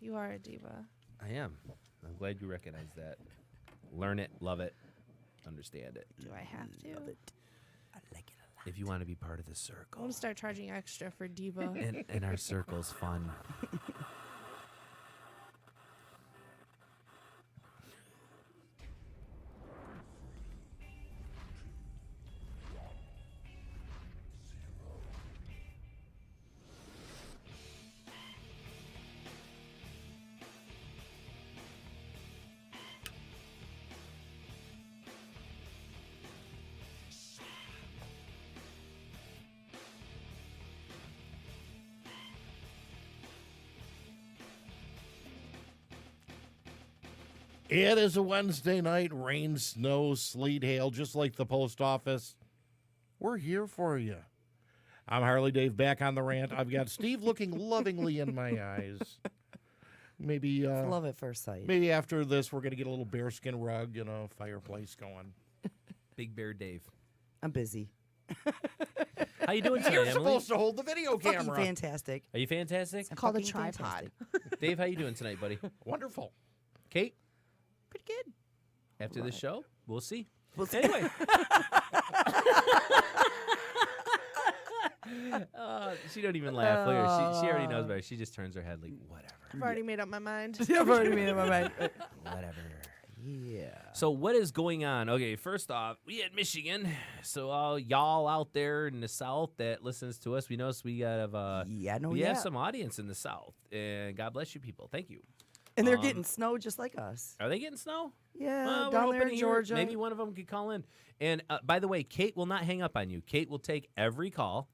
You are a diva. I am. I'm glad you recognize that. Learn it, love it, understand it. Do I have to? Love it. I like it a lot. If you want to be part of the I circle. want to start charging extra for diva. And our circle's fun. It is a Wednesday night, rain, snow, sleet, hail, just like the post office. We're here for you. I'm Harley Dave, back on the rant. I've got Steve looking lovingly in my eyes. Maybe Love at first sight. maybe after this, we're going to get a little bearskin rug, fireplace going. Big Bear Dave. I'm busy. How you doing tonight, You're Emily? supposed to hold the video Fucking camera. fantastic. Are you fantastic? I'm Called a fucking tripod. fantastic. Dave, how you doing tonight, buddy? Wonderful. Kate, Pretty good. after the show, we'll see. We'll see. Anyway. She don't even laugh. Look at her. She already knows better. She just turns her head like, whatever. I've already made up my mind. I've already made up my mind. Whatever. Yeah. So what is going on? Okay, first off, we at Michigan. So y'all out there in the South that listens to us, we notice we have we have some audience in the South, and God bless you people. Thank you. And they're getting snow just like us. Are they getting snow? Yeah, Well, we're down hoping there to in hear- Georgia. Maybe one of them could call in. And by the way, Kate will not hang up on you. Kate will take every call,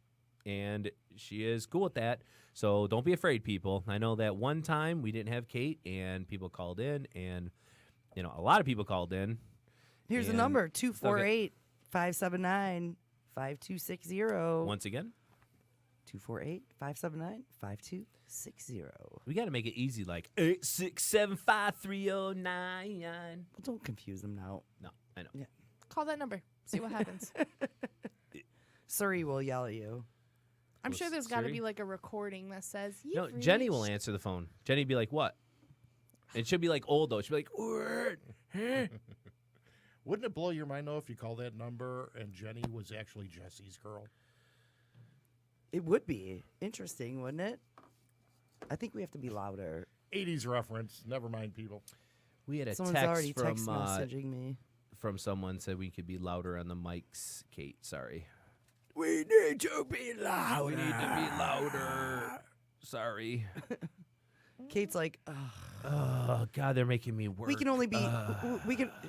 and she is cool with that. So don't be afraid, people. I know that one time we didn't have Kate, and people called in, and a lot of people called in. Here's the and- number, 248-579-5260. Once again, 248-579-5260. we got to make it easy, like 8675309. Well, don't confuse them now. No, I know. Yeah. Call that number. See what happens. Suri will yell at you. I'm Well, sure there's got to Siri? be like a recording that says, No, "You've Jenny will reached-" answer the phone. Jenny be like, what? And she'll be like old, though. She'll be like, "Word." Wouldn't it blow your mind, though, if you call that number and Jenny was actually Jesse's girl? It would be interesting, wouldn't it? I think we have to be louder. 80s reference. Never mind, people. We had a Someone's text already from text messaging me. from someone said we could be louder on the mics. Kate, sorry. We need to be louder. We need to be louder. Sorry. Kate's like, ugh. Oh God, they're making me work. We can only be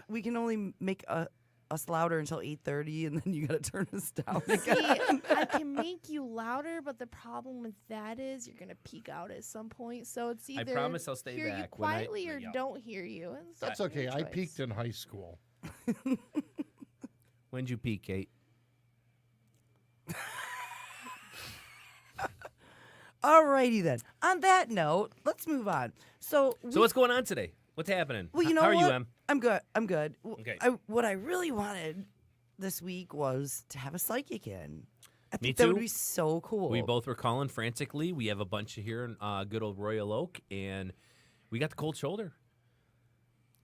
we can only make us louder until 8:30, and then you got to turn us down. See, I can make you louder, but the problem with that is you're gonna peak out at some point. So it's either promise I'll stay hear you back when I quietly or yell. don't hear you. And so That's it's okay. your I choice. peaked in high school. When'd you peak, Kate? Alrighty then. On that note, let's move on. So So what's going on today? What's happening? well, you know How are what? you, Em? I'm good. I'm good. Okay. What I really wanted this week was to have a psychic in. I Me think that would too. be so cool. We both were calling frantically. We have a bunch here in good old Royal Oak, and we got the cold shoulder.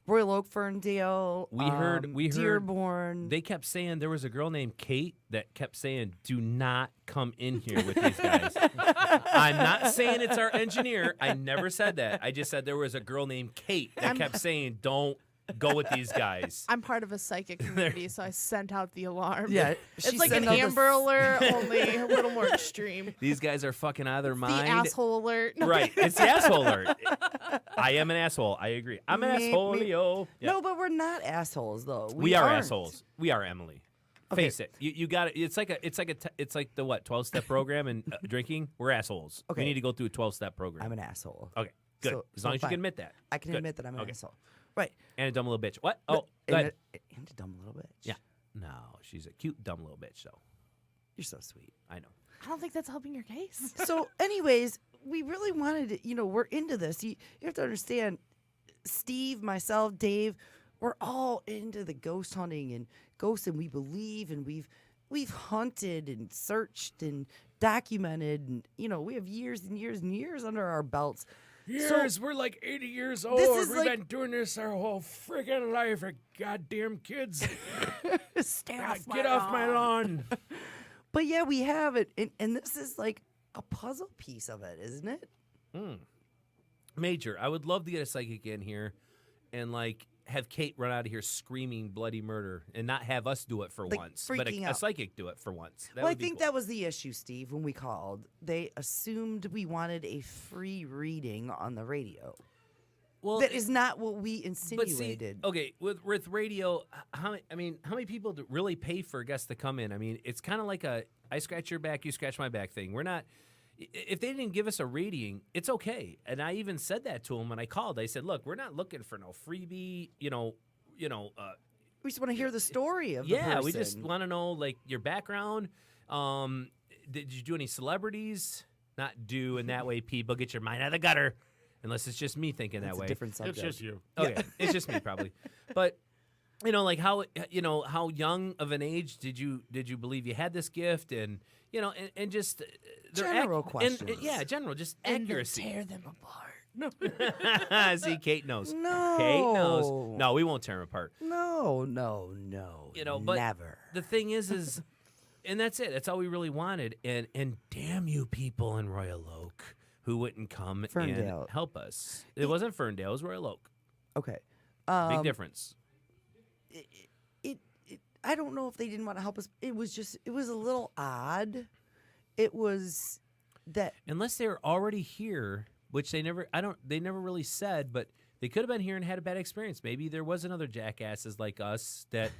Royal Oak, Ferndale. We heard Dearborn. They kept saying there was a girl named Kate that kept saying, "Do not come in here with these guys." I'm not saying it's our engineer. I never said that. I just said there was a girl named Kate that kept saying, "Don't go with these guys." I'm part of a psychic community, so I sent out the alarm. Yeah, It's she like an sent out the Amber Alert, only a little more extreme. These guys are fucking out of their mind. The asshole alert. No, Right. It's the asshole alert. I am an asshole. I agree. I'm an Me- asshole. me- Yo. Yeah. No, but we're not assholes though. We are aren't. assholes. We are Emily. Okay. Face it. You got it. It's like the what 12-step program in drinking. We're assholes. Okay. We need to go through a 12-step program. I'm an asshole. Okay. Good. So- as so long as you fine. can admit that. I can Good. admit that I'm an Okay. asshole. Right. And a dumb little bitch. What? Oh, go and ahead. a dumb little bitch. Yeah. No, she's a cute dumb little bitch. though. You're so sweet. I know. I don't think that's helping your case. So, anyways, we really wanted to, we're into this. You have to understand, Steve, myself, Dave, we're all into the ghost hunting and ghosts, and we believe, and we've hunted and searched and documented, and we have years and years and years under our belts. years. We're like 80 years old. is We've like- been doing this our whole freaking life. Goddamn kids. Stay off Get off my lawn. But yeah, we have it, and this is like a puzzle piece of it, isn't it? Major, I would love to get a psychic in here and like have Kate run out of here screaming bloody murder and not have us do it for Like, once, but freaking a out. psychic do it for once. That Well, I would be think cool. that was the issue, Steve, when we called. They assumed we wanted a free reading on the radio. well, That is not what we but see, insinuated. okay, with radio, how many people do really pay for a guest to come in? I mean, it's kind of like a I scratch your back, you scratch my back thing. We're not. If they didn't give us a rating, it's okay. And I even said that to them when I called. I said, "Look, we're not looking for no freebie. We just want to hear the story of the Yeah, person. we just want to know like your background. Did you do any celebrities? Not do in that way. People get your mind out of the gutter, unless it's just me thinking That's that way. a different subject. It's just you. Okay, it's just me probably. But like how how young of an age did you believe you had this gift, and and just their General and questions. yeah, general just And accuracy. tear them apart. See, Kate knows. No. Kate knows. No, we won't tear them apart. No. But never. the thing is, and that's it. That's all we really wanted. And damn you people in Royal Oak who wouldn't come Ferndale. and help us. It wasn't Ferndale. It was Royal Oak. Okay. Big difference. I don't know if they didn't want to help us. It was a little odd. It was that Unless they were already here, which they never really said, but they could have been here and had a bad experience. Maybe there was another jackasses like us that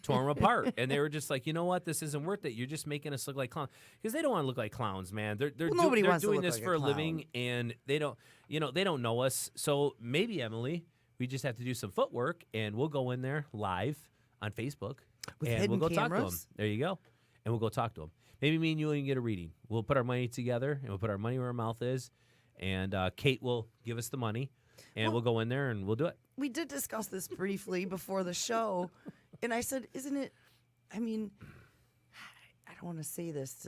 tore them apart, and they were just like, you know what, this isn't worth it. You're just making us look like clowns, because they don't want to look like clowns, man. They're nobody they're wants to doing look this like for a a living, and they don't know us. So maybe Emily, we just have to do some footwork, and we'll go in there live on Facebook, With and hidden we'll go talk to them. cameras? There you go, and we'll go talk to them. Maybe me and you can get a reading. We'll put our money together, and we'll put our money where our mouth is, and Kate will give us the money, and we'll go in there and we'll do it. we did discuss this briefly before the show, and I said, "Isn't it? I mean, I don't want to say this,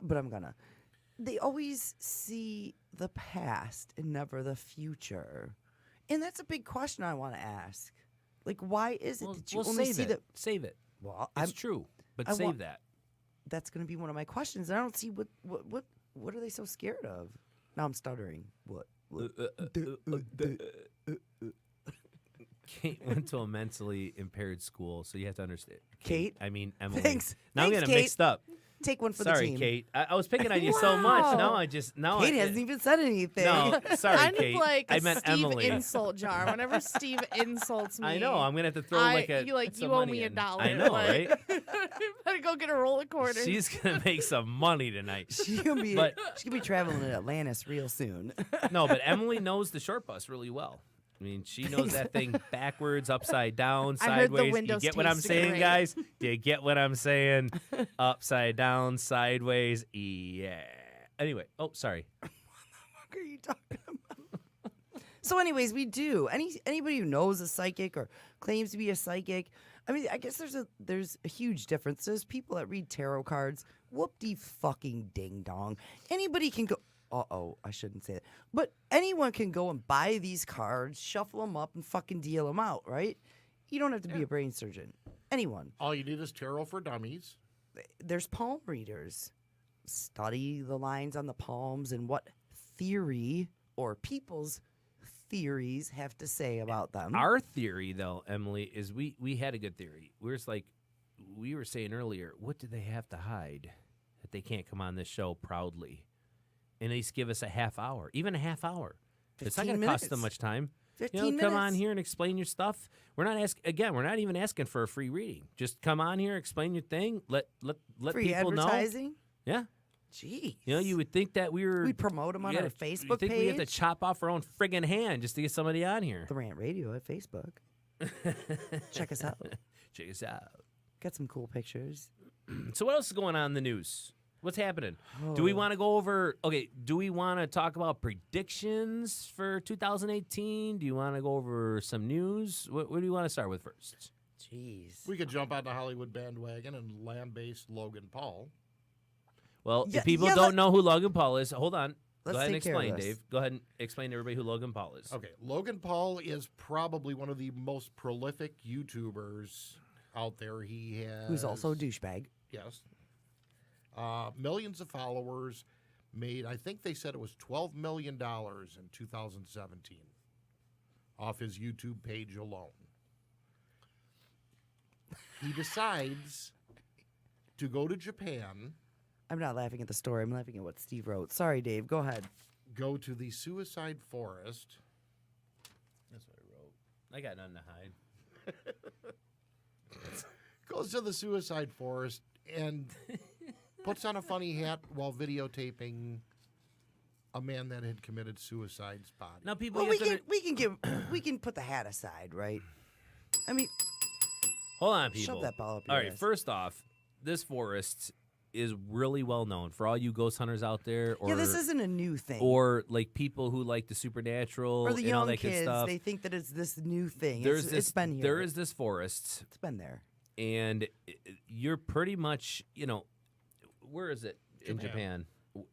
but I'm gonna. They always see the past and never the future, and that's a big question I want to ask. Like, why is it that you only save see it. the? Save it. Well, It's true, but I save want- that. that's going to be one of my questions. I don't see what are they so scared of? Now I'm stuttering. What? Kate went to a mentally impaired school, so you have to understand. Kate? I mean Emily. Thanks. Now I'm Thanks, getting mixed up. Take one for Sorry, the team. Kate. I was picking on you so much. Wow. Now I just Kate hasn't even said anything. No, sorry, I Kate. need like a I meant Steve Emily. insult jar. Whenever Steve insults me, I know. I'm gonna have to throw you owe me in. $1. I know, like, right? Better go get a roll of quarters. She's gonna make some money tonight. She's gonna be But- traveling to Atlantis real soon. No, but Emily knows the short bus really well. I mean, she knows that thing backwards, upside down, I heard the sideways. You windows get what I'm tasted saying, great. guys? Do you get what I'm saying? Upside down, sideways. Yeah. Anyway, sorry. What are you talking about? So, anyways, we do. Anybody who knows a psychic or claims to be a psychic, I mean, I guess there's a huge difference. There's people that read tarot cards. Whoop-de fucking ding dong. Anybody can go. I shouldn't say that. But anyone can go and buy these cards, shuffle them up, and fucking deal them out, right? You don't have to be a brain surgeon. Anyone. All you need is tarot for dummies. There's palm readers. Study the lines on the palms and what theory or people's theories have to say about them. Our theory, though, Emily, is we had a good theory. We were saying earlier, what do they have to hide that they can't come on this show proudly and at least give us a half hour, even a half hour? It's not 15 going to cost them minutes. much time. 15 come on minutes. here and explain your stuff. We're not even asking for a free reading. Just come on here, explain your thing. Let Free people know. advertising. Yeah. Jeez. You would think that we were. We promote them on our you Facebook think we have to page. chop off our own friggin' hand just to get somebody on here. The Rant Radio at Facebook. Check us out. Check us out. Got some cool pictures. So what else is going on in the news? What's happening? Do Oh. we want to go over? Okay. Do we want to talk about predictions for 2018? Do you want to go over some news? What do you want to start with first? Jeez. We could jump on the Hollywood bandwagon and lambaste Logan Paul. Well, Yeah, if people yeah, don't let- know who Logan Paul is, hold on. let's Go ahead and take care of explain, this. Dave. Go ahead and explain to everybody who Logan Paul is. Okay, Logan Paul is probably one of the most prolific YouTubers out there. He has Who's also a douchebag. yes, millions of followers. Made, I think they said it was $12 million in 2017 off his YouTube page alone. He decides to go to Japan, I'm not laughing at the story. I'm laughing at what Steve wrote. Sorry, Dave. Go ahead. go to the suicide forest. That's what I wrote. I got nothing to hide. Goes to the suicide forest and puts on a funny hat while videotaping a man that had committed suicide's body. Now, people, Well, you have to we can put the hat aside, right? I mean, hold on, people. shove that ball up All your right, ass. first off, this forest is really well known for all you ghost hunters out there, or yeah, this isn't a new thing. or like people who like the supernatural or the and all young that good kids, stuff. they think that it's this new thing. There's It's this. been here. There is this forest, It's been there. and you're pretty much, where is it in Japan?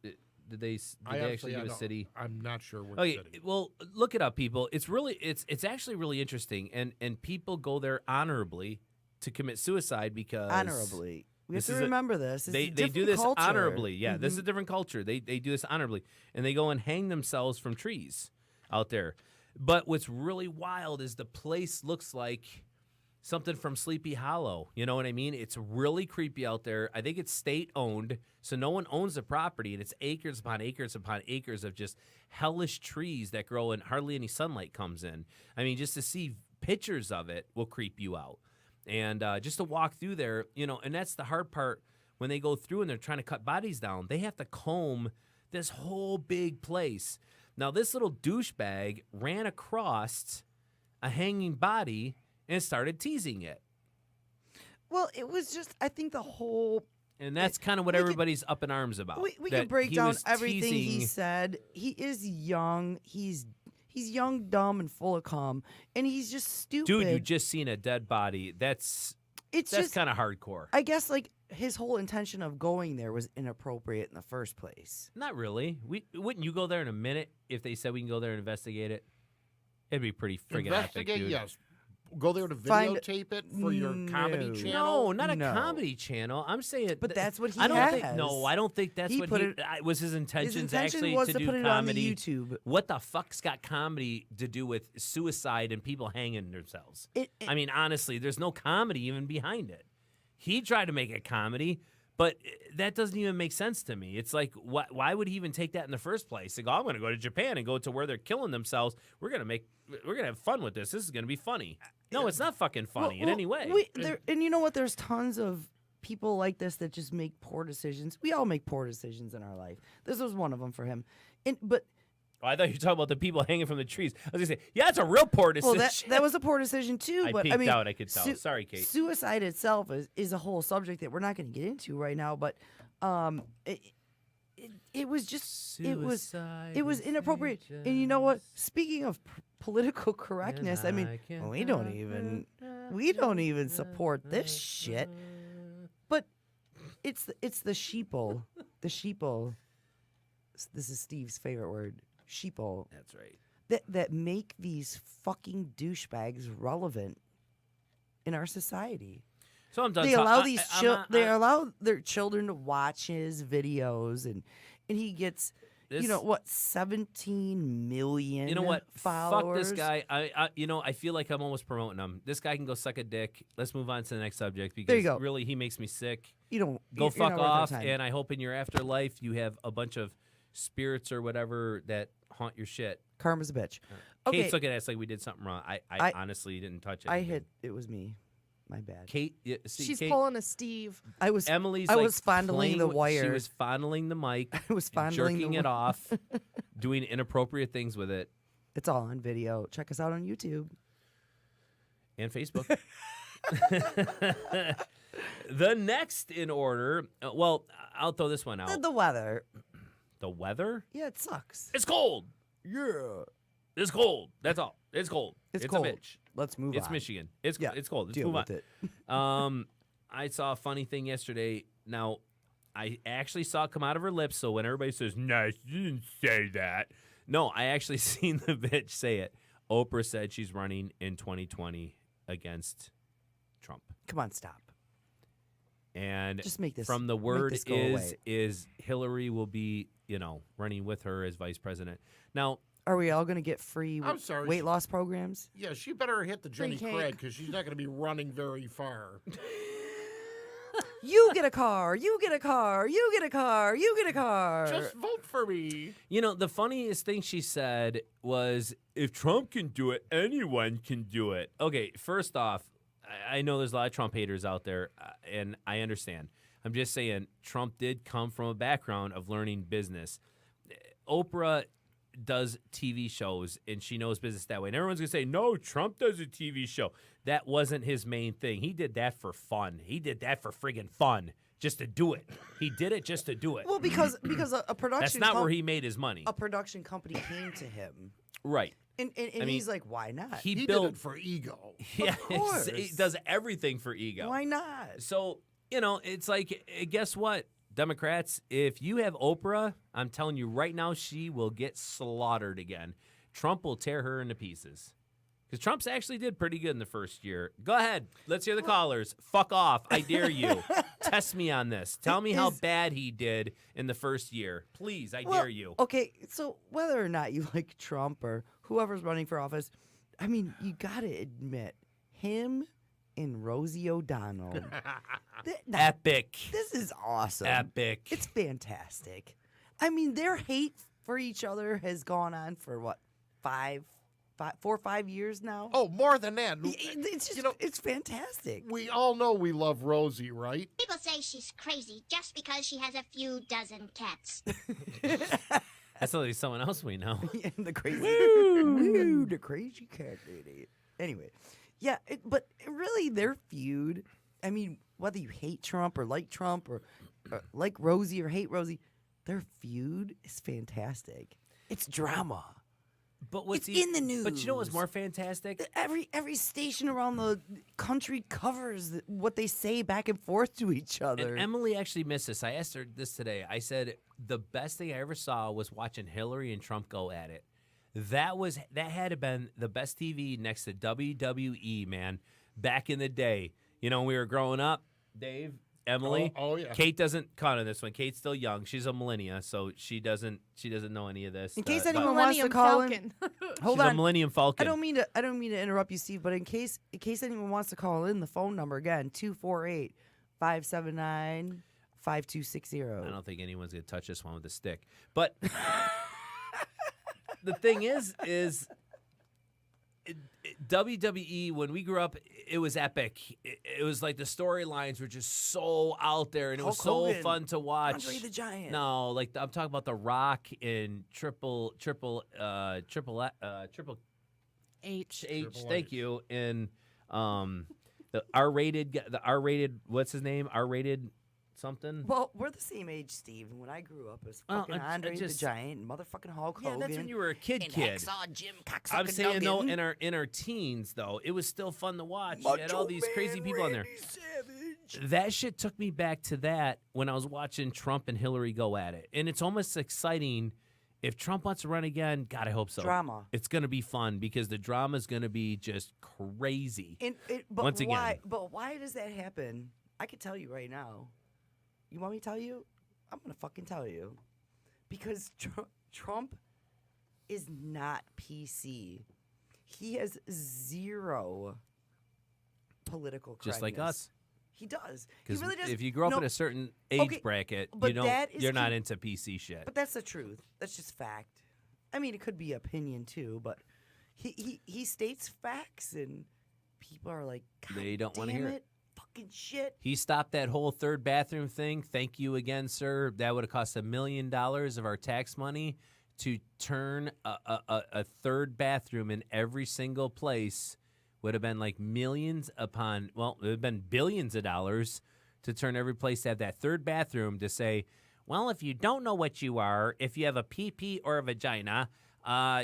Did they actually give a city? I'm not sure which Okay, city. well, look it up, people. It's actually really interesting, and people go there honorably to commit suicide because Honorably. We have this to is a- remember this. It's they a do different this culture. honorably. Yeah, this is Mhm. a different culture. They do this honorably, and they go and hang themselves from trees out there. But what's really wild is the place looks like something from Sleepy Hollow. You know what I mean? It's really creepy out there. I think it's state owned, so no one owns the property, and it's acres upon acres upon acres of just hellish trees that grow and hardly any sunlight comes in. I mean, just to see pictures of it will creep you out. And just to walk through there, and that's the hard part when they go through and they're trying to cut bodies down. They have to comb this whole big place. Now, this little douchebag ran across a hanging body and started teasing it. Well, it was just, I think the whole. And that's kind of what we could- everybody's up in arms about. We that can break he down was everything he teasing- said. He is young. He's young, dumb, and full of cum, and he's just stupid. Dude, you just seen a dead body. That's it's that's just, kind of hardcore. I guess, like his whole intention of going there was inappropriate in the first place. Not really. Wouldn't you go there in a minute if they said we can go there and investigate it? It'd be pretty friggin' epic, Investigate, dude. yes. Go there to Find- videotape it for your comedy No. channel. No, not a No. comedy channel. I'm saying, But that's what he I don't has. think. No, I don't think that's He what put he it- was. His His intentions intention actually was to to do put it comedy. on the YouTube. What the fuck's got comedy to do with suicide and people hanging themselves? I mean, honestly, there's no comedy even behind it. He tried to make it comedy, but that doesn't even make sense to me. It's like, why would he even take that in the first place? Like, I'm going to go to Japan and go to where they're killing themselves. We're gonna have fun with this. This is gonna be funny. No, it's not fucking funny in any way. And you know what? There's tons of people like this that just make poor decisions. We all make poor decisions in our life. This was one of them for him. But Oh, I thought you were talking about the people hanging from the trees. I was gonna say, yeah, it's a real poor decision. well, that was a poor decision too. I but peeked I mean, out. I could tell. Sorry, Kate. Suicide itself is a whole subject that we're not going to get into right now. But it was just it was inappropriate. And you know what? Speaking of political correctness, I mean, we don't even support this shit. But it's the sheeple, the sheeple. This is Steve's favorite word, sheeple. That's right. That make these fucking douchebags relevant in our society. So I'm done. They allow they allow their children to watch his videos, and he gets 17 million. You know what? Followers. Fuck this guy. I feel like I'm almost promoting him. This guy can go suck a dick. Let's move on to the next subject because There you go. really he makes me sick. You don't Go you're fuck not worth our off. time. And I hope in your afterlife you have a bunch of spirits or whatever that haunt your shit. Karma's a bitch. Okay, Kate's looking at us like we did something wrong. I honestly didn't touch it. it was me. My bad. Kate. She's Kate, pulling a Steve. Emily's. I like was fondling playing the with- wire. She was fondling the mic. I was fondling jerking the it off, doing inappropriate things with it, It's all on video. Check us out on YouTube. and Facebook. The next in order. Well, I'll throw this one out. The weather. The weather. Yeah, it sucks. It's cold. Yeah. It's cold. That's all. It's cold. It's a cold. bitch. Let's move It's on. Michigan. It's Yeah, cold. Let's deal move with on. it. I saw a funny thing yesterday. Now, I actually saw it come out of her lips. So when everybody says, "No, she didn't say that," no, I actually seen the bitch say it. Oprah said she's running in 2020 against Trump. Come on, stop. And Just make this from the make word this go away. is Hillary will be, running with her as vice president. Now, Are we all going to get free I'm sorry, weight loss programs? Yeah, she better hit the Jenny cake. Craig because she's not going to be running very far. You get a car. You get a car. You get a car. You get a car. Just vote for me. the funniest thing she said was, if Trump can do it, anyone can do it. Okay, first off, I know there's a lot of Trump haters out there, and I understand. I'm just saying Trump did come from a background of learning business. Oprah does TV shows, and she knows business that way. And everyone's going to say, no, Trump does a TV show. That wasn't his main thing. He did that for fun. He did that for friggin' fun, just to do it. He did it just to do it. Well, because a production That's not where he made his money. a production company came to him, Right. and he's like, why not? He He built did it for ego. Yeah, course. he does everything for ego. Why not? So, it's like, guess what? Democrats, if you have Oprah, I'm telling you right now, she will get slaughtered again. Trump will tear her into pieces. Because Trump's actually did pretty good in the first year. Go ahead. Let's hear the callers. Fuck off. I dare you. Test me on this. Tell me how Is- bad he did in the first year. Please, I Well, dare you. Okay, so whether or not you like Trump or whoever's running for office, I mean, you got to admit, him and Rosie O'Donnell. Epic. This is awesome. Epic. It's fantastic. I mean, their hate for each other has gone on for what, 4 or 5 years now? Oh, more than that. It's just, it's fantastic. We all know we love Rosie, right? People say she's crazy just because she has a few dozen cats. That's only someone else we know. And the crazy, woo, the crazy cat lady. Anyway, yeah, but really, their feud. I mean, whether you hate Trump or like Rosie or hate Rosie, their feud is fantastic. It's drama. But what's It's in the news. But you know what's more fantastic? Every station around the country covers what they say back and forth to each other. And Emily actually missed this. I asked her this today. I said the best thing I ever saw was watching Hillary and Trump go at it. That had to been the best TV next to WWE, man. Back in the day, when we were growing up, Dave, Emily. Oh, yeah. Kate doesn't count on this one. Kate's still young. She's a millennia, so she doesn't know any of this. In case but anyone wants to Millennium call Falcon. Hold she's a on. Millennium Falcon. I don't mean to interrupt you, Steve, but in case anyone wants to call in, the phone number again, 248-579-5260. I don't think anyone's gonna touch this one with a stick. But the thing is WWE, when we grew up, it was epic. It was like the storylines were just so out there, and it was Hulk so Hogan, fun to watch. Andre the Giant. No, like I'm talking about The Rock and Triple H. H. Thank you. And the R-rated. What's his name? R-rated something. Well, we're the same age, Steve. And when I grew up, it was Well, fucking I Andre just- the Giant and motherfucking Hulk Yeah, Hogan. that's when you were a kid. and Hacksaw Jim Cocksucker I'm saying though, Duggan. in our teens though, it was still fun to watch. You had all Macho these crazy Man people on there. Randy Savage. That shit took me back to that when I was watching Trump and Hillary go at it, and it's almost exciting. If Trump wants to run again, God, I hope so. Drama. It's going to be fun because the drama is going to be just crazy. But Once why? again. But why does that happen? I can tell you right now. You want me to tell you? I'm gonna fucking tell you, because Trump is not PC. He has zero political correctness. Just like us. He does. He Because really does. if you grow up No, in a certain age okay, bracket, but that is you're not con- into PC shit. But that's the truth. That's just fact. I mean, it could be opinion too, but he states facts, and people are like, God They don't wanna damn hear it. Fucking shit. He stopped that whole third bathroom thing. Thank you again, sir. That would have cost $1 million of our tax money to turn a third bathroom in every single place. Would have been like millions upon, well, it would have been billions of dollars to turn every place to have that third bathroom to say, well, if you don't know what you are, if you have a PP or a vagina,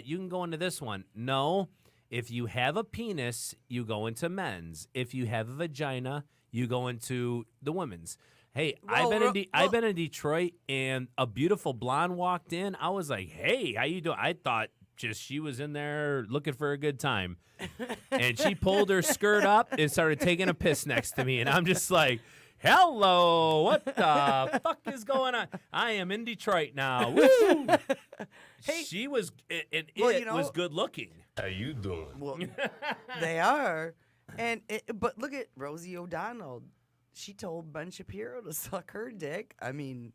you can go into this one. No. If you have a penis, you go into men's. If you have a vagina, you go into the women's. Hey, Well, I've been in Detroit, and a beautiful blonde walked in. I was like, "Hey, how you doing?" I thought just she was in there looking for a good time, and she pulled her skirt up and started taking a piss next to me, and I'm just like, "Hello, what the fuck is going on? I am in Detroit now." Woo! Hey. She was, and Well, it you know- was good looking. Well, they are. But look at Rosie O'Donnell. She told Ben Shapiro to suck her dick. I mean,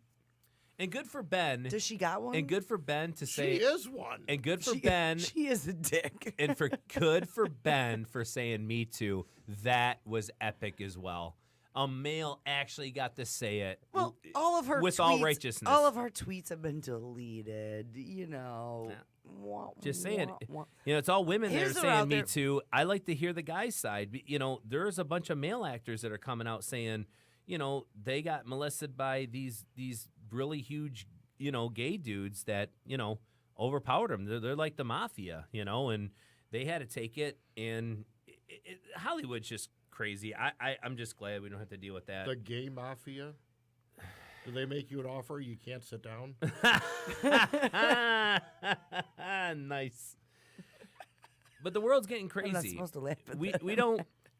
And good for Ben. does she got one? And good for Ben to She say. is one. And good for She- Ben. She is a dick. And good for Ben for saying me too. That was epic as well. A male actually got to say it. Well, all of her with tweets, all righteousness. all of her tweets have been deleted. You know, Yeah. Wah, Just saying, wah, wah. you know, it's all women that Here's are what saying out me there- too. I like to hear the guy's side. You know, there's a bunch of male actors that are coming out saying, you know, they got molested by these really huge, you know, gay dudes that, you know, overpowered them. They're like the mafia, you know, and they had to take it. And Hollywood's just crazy. I'm just glad we don't have to deal with that. The gay mafia. Do they make you an offer you can't sit down? Nice. But the world's getting I'm not crazy. supposed to laugh at we that.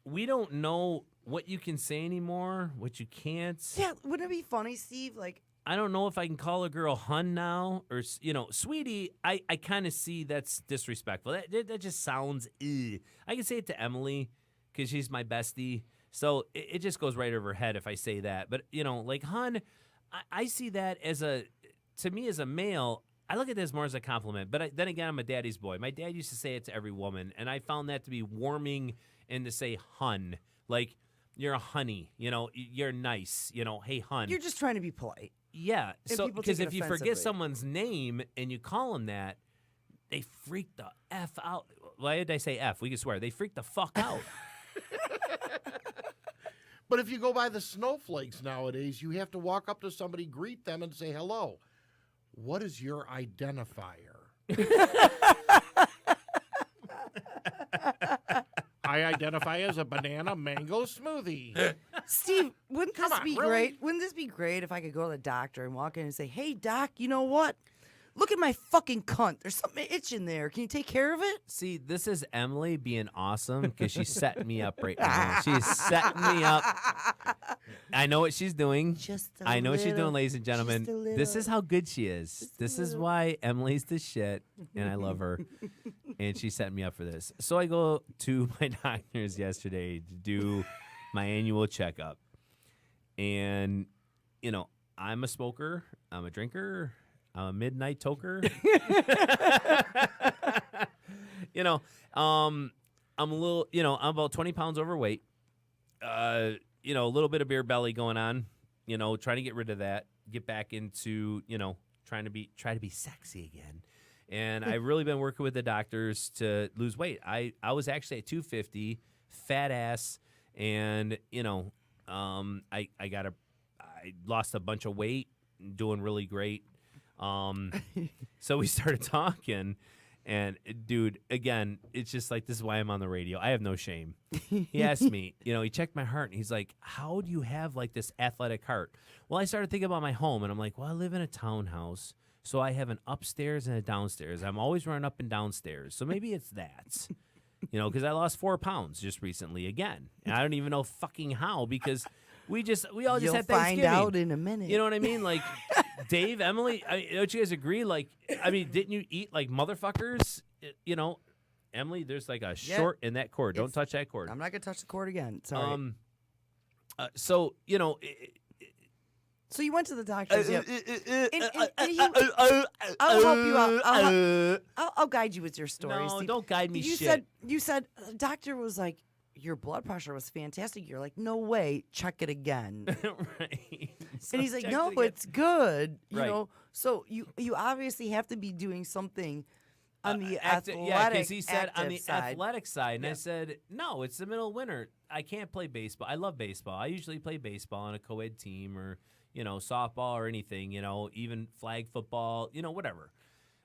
we don't know what you can say anymore, what you can't. Yeah, wouldn't it be funny, Steve? Like, I don't know if I can call a girl hun now or you know, sweetie. I kind of see that's disrespectful. That just sounds. Ugh. I can say it to Emily because she's my bestie. So it just goes right over her head if I say that. But you know, like hun, I see that as to me as a male. I look at this more as a compliment. But then again, I'm a daddy's boy. My dad used to say it to every woman, and I found that to be warming and to say hun, like you're a honey. You know, you're nice. You know, hey hun. you're just trying to be polite. Yeah, And so people because take it if you forget offensively. someone's name and you call them that, they freak the F out. Why did I say F? We can swear. They freak the fuck out. But if you go by the snowflakes nowadays, you have to walk up to somebody, greet them, and say hello. What is your identifier? I identify as a banana mango smoothie. Steve, wouldn't Come this on, be really? great? Wouldn't this be great if I could go to the doctor and walk in and say, "Hey, doc, you know what? Look at my fucking cunt. There's something itching there. Can you take care of it?" See, this is Emily being awesome because she's setting me up right now. She's setting me up. I know what she's doing. Just a I know what she's little, doing, ladies and gentlemen. just a This is little, how good she is. just a This is little. why Emily's the shit, and I love her. And she set me up for this. So I go to my doctor's yesterday to do my annual checkup. And, you know, I'm a smoker. I'm a drinker. I'm a midnight toker. You know, I'm a little, you know, I'm about 20 pounds overweight. You know, a little bit of beer belly going on, you know, trying to get rid of that, get back into, you know, try to be sexy again. And I've really been working with the doctors to lose weight. I was actually at 250, fat ass, and you know, I lost a bunch of weight, doing really great. So we started talking, and dude, again, it's just like, this is why I'm on the radio. I have no shame. He asked me, you know, he checked my heart, and he's like, "How do you have like this athletic heart?" Well, I started thinking about my home, and I'm like, well, I live in a townhouse. So I have an upstairs and a downstairs. I'm always running up and downstairs. So maybe it's that, you know, because I lost 4 pounds just recently again. And I don't even know fucking how, because we all just You'll had find Thanksgiving. out in a minute. You know what I mean? Like, Dave, Emily, don't you guys agree? Like, I mean, didn't you eat like motherfuckers? You know, Emily, there's like a Yeah. short in that cord. Don't It's- touch that cord. I'm not gonna touch the cord again. Sorry. So, you know, So you went to the doctor's. Yep. I'll help you out. I'll guide you with your story. no, Steve. don't guide me You shit. said the doctor was like, your blood pressure was fantastic. You're like, no way, check it again. Right. So And he's like, check no, it again. it's good. You Right. know, so you obviously have to be doing something on the Acti- athletic, yeah, because he said on the active side. athletic side, and I Yeah. said, no, it's the middle of winter. I can't play baseball. I love baseball. I usually play baseball on a co-ed team, or you know, softball or anything. You know, even flag football. You know, whatever.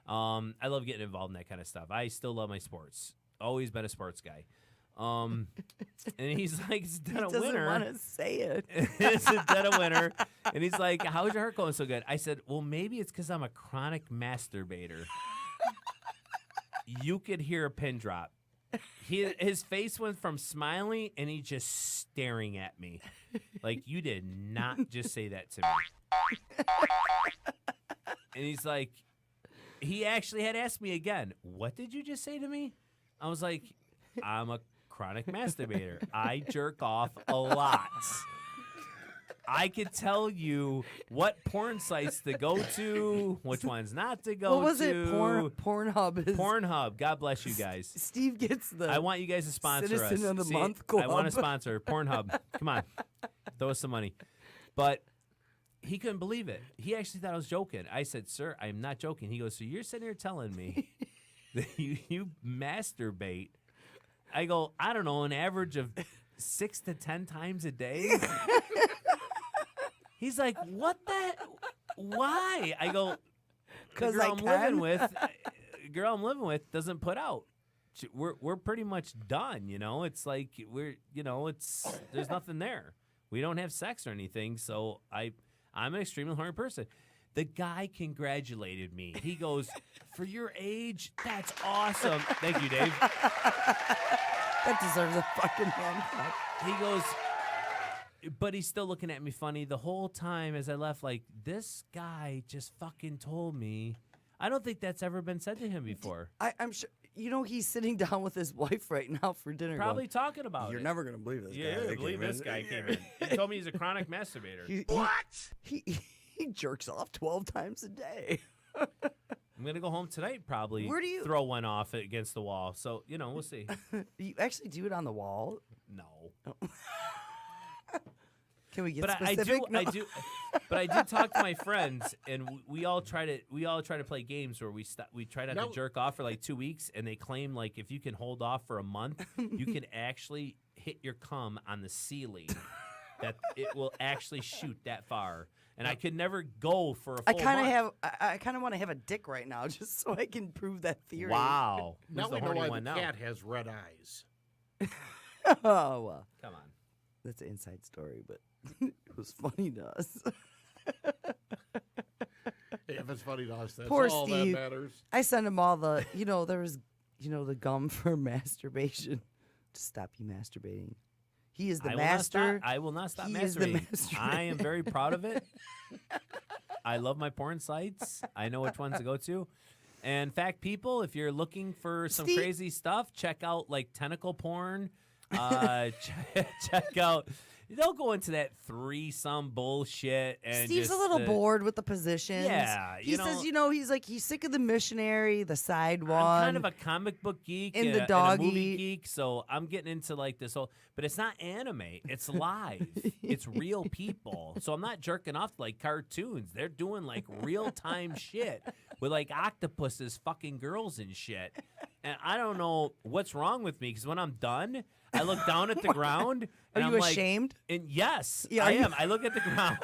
I love getting involved in that kind of stuff. I still love my sports. Always been a sports guy. And he's like, it's He dead of doesn't winter. want to say it. It's a dead of winter. And he's like, how's your heart going so good? I said, well, maybe it's because I'm a chronic masturbator. You could hear a pin drop. His face went from smiling and he just staring at me. Like, you did not just say that to me. And he's like, he actually had asked me again, what did you just say to me? I was like, I'm a chronic masturbator. I jerk off a lot. I could tell you what porn sites to go to, which ones not to go to. What was it? Pornhub. Pornhub. God bless you guys. Steve gets the. I want you guys to sponsor Citizen us. of the See, Month I want to Club. sponsor Pornhub. Come on. Throw us some money. But he couldn't believe it. He actually thought I was joking. I said, sir, I'm not joking. He goes, so you're sitting here telling me that you masturbate. I go, I don't know, an average of 6 to 10 times a day. He's like, what the? Why? I go, the 'Cause girl I I'm can. living with doesn't put out. We're pretty much done, you know. It's like there's nothing there. We don't have sex or anything, so I'm an extremely horny person. The guy congratulated me. He goes, for your age, that's awesome. Thank you, Dave. That deserves a fucking hand clap. He goes, but he's still looking at me funny the whole time as I left. Like, this guy just fucking told me. I don't think that's ever been said to him before. I'm sure. You know, he's sitting down with his wife right now for dinner. Probably going, talking about You're it. never gonna believe this guy. Yeah, that believe came this in." guy came in. He told me he's a chronic masturbator. He jerks off 12 times a day. I'm going to go home tonight probably. Where do you- throw one off against the wall? So, we'll see. You actually do it on the wall. No. Can we get But specific? I do but I do talk to my friends and we all try to play games where we try not No. to jerk off for like 2 weeks, and they claim like if you can hold off for a month, you can actually hit your cum on the ceiling. That it will actually shoot that far. And I could never go for a full month. I kind of want to have a dick right now just so I can prove that theory. Wow. Now Who's the we know horny why one the now? cat has red eyes. Oh well, Come on. that's an inside story, but it was funny to us. If it's funny to us, that's Poor all Steve. that matters. I sent him all the, there was, the gum for masturbation to stop you masturbating. He is the master. I will not stop He is the masturbating. master. I am very proud of it. I love my porn sites. I know which ones to go to. And in fact, people, if you're looking for some Steve- crazy stuff, check out like tentacle porn. Check out. Don't go into that threesome bullshit. And Steve's just a little the- bored with the positions. Yeah, he says, he's like he's sick of the missionary, the side one. I'm kind of a comic book geek And and, the and a doggy. movie geek, so I'm getting into like this whole. But it's not anime; it's live. It's real people. So I'm not jerking off like cartoons. They're doing like real time shit with like octopuses fucking girls and shit. And I don't know what's wrong with me because when I'm done, I look down at the ground. Are And you I'm like, ashamed? and yes, Yeah, I are you- am. I look at the ground,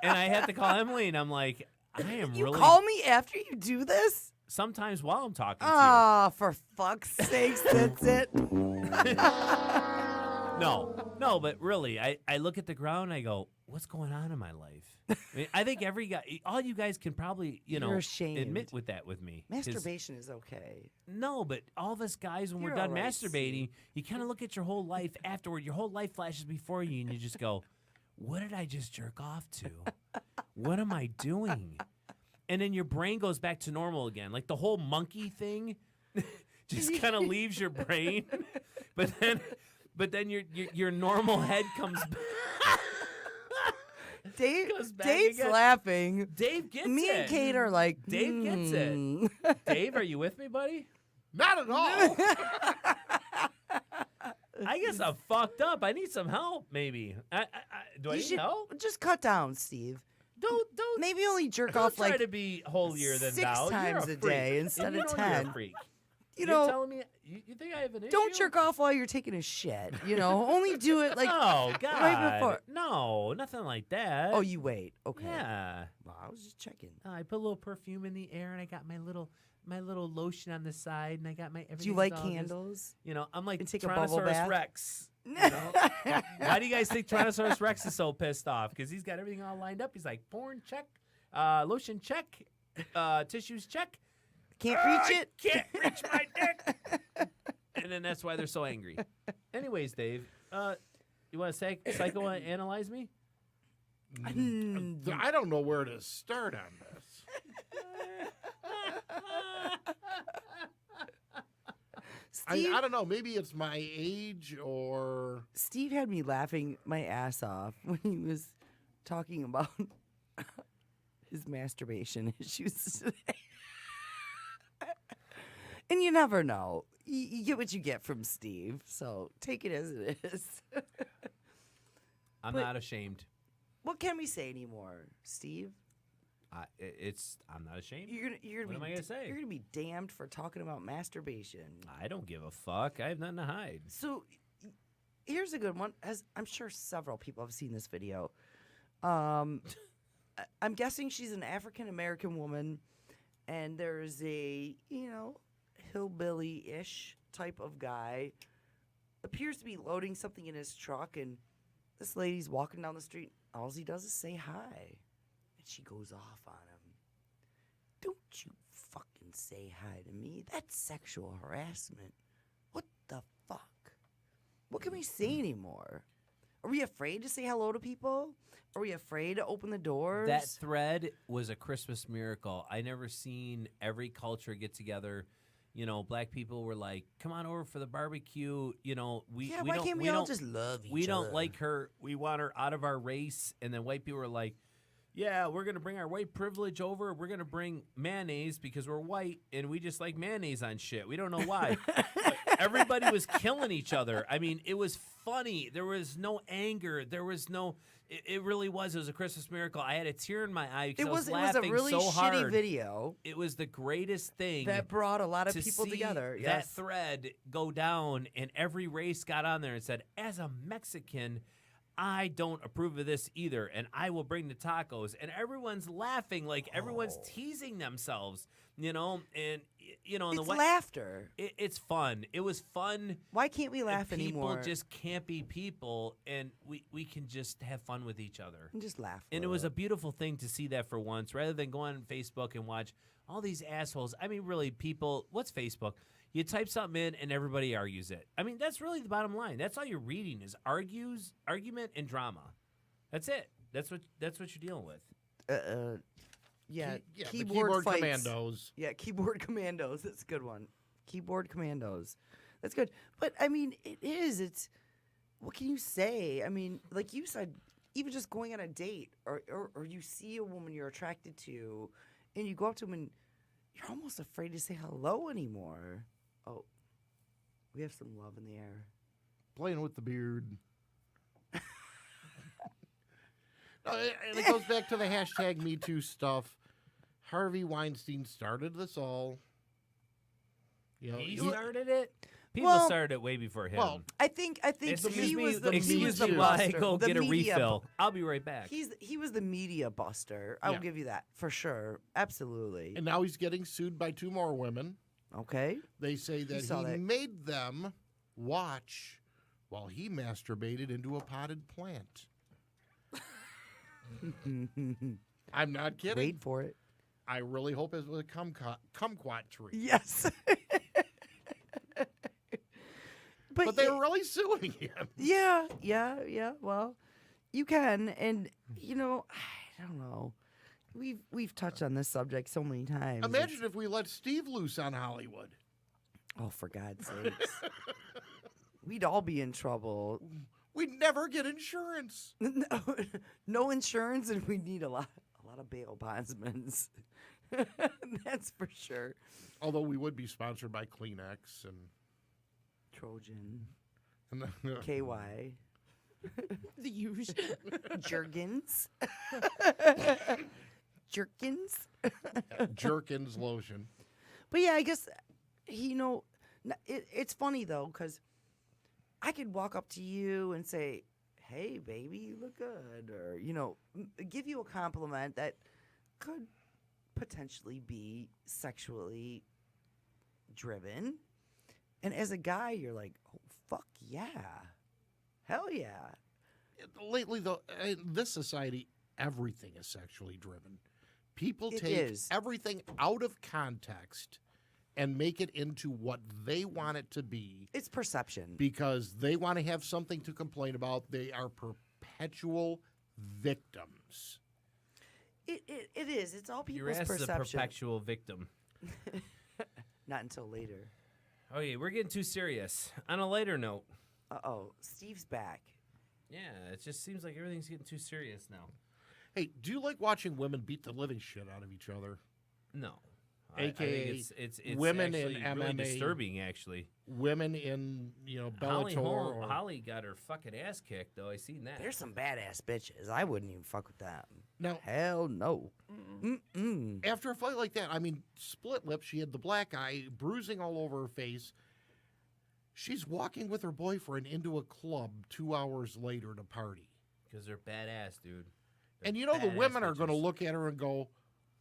and I have to call Emily, and I'm like, I am You really. call me after you do this? Sometimes while I'm talking to Oh, for fuck's sakes, that's it. No, but really, I look at the ground and I go, what's going on in my life? I mean, I think every guy, all you guys can probably, You're ashamed. admit with that with me. 'Cause- Masturbation is okay. No, but all of us guys, when You're we're done all right, masturbating, you kind of look at your whole life afterward. Your whole life flashes before you, and you just go, what did I just jerk off to? What am I doing? And then your brain goes back to normal again. Like the whole monkey thing just kind of leaves your brain. But then your normal head comes back. Goes back Dave's again. laughing. Dave gets Me it. and Kate are like, Dave gets it. "Hmm." Dave, are you with me, buddy? Not at all. I guess I'm fucked up. I need some help, maybe. Do I You need should help? just cut down, Steve. Don't Maybe only jerk don't off try like to be holier than 6 thou. times You're a freak. day And instead you of know you're 10. a freak. you You're know. telling me you think I have an issue? Don't jerk off while you're taking a shit. Only do it like. Oh God! right before. No, nothing like that. Oh, you wait. Okay. yeah. Well, I was just checking. I put a little perfume in the air, and I got my little my little lotion on the side, and I got my everything. Do you like candles? You know, I'm like And take a bubble Tyrannosaurus bath? Rex. You know? Why do you guys think Tyrannosaurus Rex is so pissed off? Because he's got everything all lined up. He's like, porn check, lotion check, tissues check. Can't reach it. Can't reach my dick. And then that's why they're so angry. Anyways, Dave, you want to psychoanalyze me? I don't know where to start on this. Steve, I don't know. Maybe it's my age or. Steve had me laughing my ass off when he was talking about his masturbation issues today. And you never know. You get what you get from Steve, so take it as it is. I'm But- not ashamed. What can we say anymore, Steve? I'm not ashamed. You're What gonna am be I gonna say? You're gonna be damned for talking about masturbation. I don't give a fuck. I have nothing to hide. So here's a good one. As I'm sure several people have seen this video. I'm guessing she's an African American woman, and there's a hillbilly-ish type of guy. Appears to be loading something in his truck, and this lady's walking down the street. All he does is say hi, and she goes off on him. Don't you fucking say hi to me. That's sexual harassment. What the fuck? What can we say anymore? Are we afraid to say hello to people? Are we afraid to open the doors? That thread was a Christmas miracle. I never seen every culture get together. You know, black people were like, "Come on over for the barbecue." You know, we why don't, can't we all just love each other? We don't like her. We want her out of our race. And then white people were like, "Yeah, we're gonna bring our white privilege over. We're gonna bring mayonnaise because we're white and we just like mayonnaise on shit. We don't know why." But everybody was killing each other. I mean, it was funny. There was no anger. There was no. It really was. It was a Christmas miracle. I had a tear in my eye because It was I was a laughing really so shitty hard. video It was the greatest thing that brought a lot of to people see together. that Yes. thread go down, and every race got on there and said, "As a Mexican, I don't approve of this either, and I will bring the tacos." And everyone's laughing, like everyone's teasing themselves, you know. And you know, and It's the laughter. it's fun. It was fun. Why can't we laugh and people anymore? just can't be people, and we can just have fun with each other. And just laugh. And it was a beautiful thing to see that for once, rather than go on Facebook and watch all these assholes. I mean, really, people, what's Facebook? You type something in and everybody argues it. I mean, that's really the bottom line. That's all you're reading is argument, and drama. That's it. That's what you're dealing with. Yeah, The keyboard fights. commandos. Yeah, keyboard commandos. That's a good one. Keyboard commandos. That's good. But I mean, it is. It's what can you say? I mean, like you said, even just going on a date, or you see a woman you're attracted to, and you go up to them and you're almost afraid to say hello anymore. Oh, we have some love in the air. Playing with the beard. No, and it goes back to the hashtag Me Too stuff. Harvey Weinstein started this all. You know, He started it. People Well- started it way before him. well, I think he was the excuse me media while I buster. go The get a media refill. I'll be right back. He was the media buster. I will Yeah. give you that for sure. Absolutely. and now he's getting sued by 2 more women. Okay. They say that saw he that. made them watch while he masturbated into a potted plant. I'm not kidding. Wait for it. I really hope it was a kumquat tree. Yes. But they were really suing him. Yeah. Well, you can, and you know, I don't know. We've touched on this subject so many times. Imagine if we let Steve loose on Hollywood. Oh, for God's sakes. We'd all be in trouble. We'd never get insurance. No insurance, and we need a lot of bail bondsmen. That's for sure. Although we would be sponsored by Kleenex Trojan, and KY, The usual. Jergens, Jerkins. Jerkins lotion. But yeah, I guess it's funny though, because I could walk up to you and say, "Hey, baby, you look good," or give you a compliment that could potentially be sexually driven. And as a guy, you're like, oh, fuck yeah. Hell yeah. Lately, though, in this society, everything is sexually driven. People It take is. everything out of context and make it into what they want it to be It's perception. because they want to have something to complain about. They are perpetual victims. It is. It's all Your people's ass is a perception. perpetual victim. Not until later. Okay, we're getting too serious. On a lighter note, Uh-oh. Steve's back. yeah, it just seems like everything's getting too serious now. Hey, do you like watching women beat the living shit out of each other? No. AKA I think it's women in actually really MMA. disturbing, actually. Women in, Holly, Bellator or Holly got her fucking ass kicked, though. I seen that. There's some badass bitches. I wouldn't even fuck with them. now. Hell no. Mm-mm. After a fight like that, I mean, split lip. She had the black eye, bruising all over her face. She's walking with her boyfriend into a club 2 hours later to party. Because they're badass, dude. And the Badass women are going to bitches. look at her and go,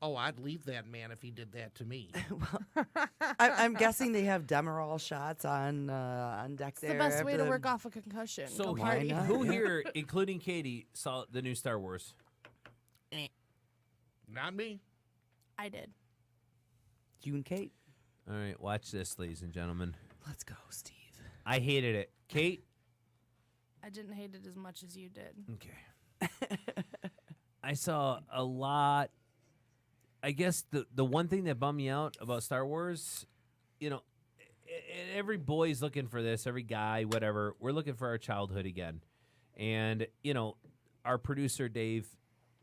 oh, I'd leave that man if he did that to me. I'm guessing they have Demerol shots on deck It's there. the best way after to work off a concussion. So Go who, Why party. not? who Yeah. here, including Katie, saw the new Star Wars? Not me. I did. You and Kate. All right, watch this, ladies and gentlemen. Let's go, Steve. I hated it. Kate? I didn't hate it as much as you did. Okay. I saw a lot. I guess the one thing that bummed me out about Star Wars, every boy's looking for this, every guy, whatever. We're looking for our childhood again. And, our producer, Dave,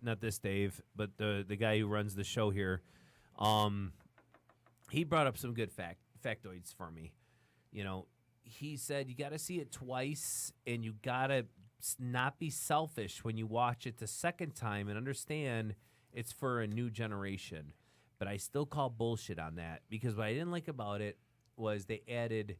not this Dave, but the guy who runs the show here, he brought up some good factoids for me. He said you got to see it twice, and you got to not be selfish when you watch it the second time and understand it's for a new generation. But I still call bullshit on that because what I didn't like about it was they added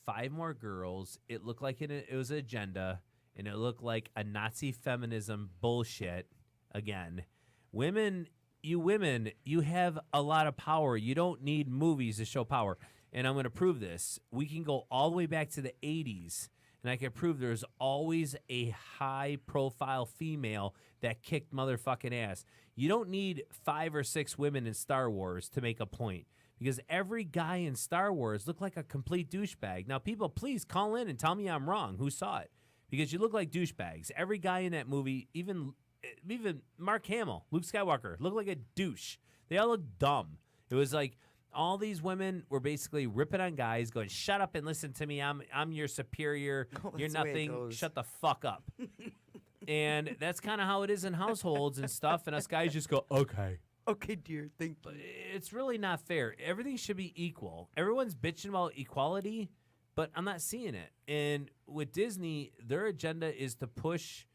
5 more girls. It looked like it was an agenda, and it looked like a Nazi feminism bullshit again. Women, you have a lot of power. You don't need movies to show power. And I'm going to prove this. We can go all the way back to the 80s, and I can prove there's always a high-profile female that kicked motherfucking ass. You don't need 5 or 6 women in Star Wars to make a point, because every guy in Star Wars looked like a complete douchebag. Now, people, please call in and tell me I'm wrong. Who saw it? Because you look like douchebags. Every guy in that movie, even Mark Hamill, Luke Skywalker, looked like a douche. They all look dumb. It was like all these women were basically ripping on guys, going, "Shut up and listen to me. I'm your superior. Oh, You're that's the way it nothing. goes. Shut the fuck up." And that's kind of how it is in households and stuff. And us guys just go, "Okay." Okay, dear. Thank But you. it's really not fair. Everything should be equal. Everyone's bitching about equality, but I'm not seeing it. And with Disney, their agenda is to push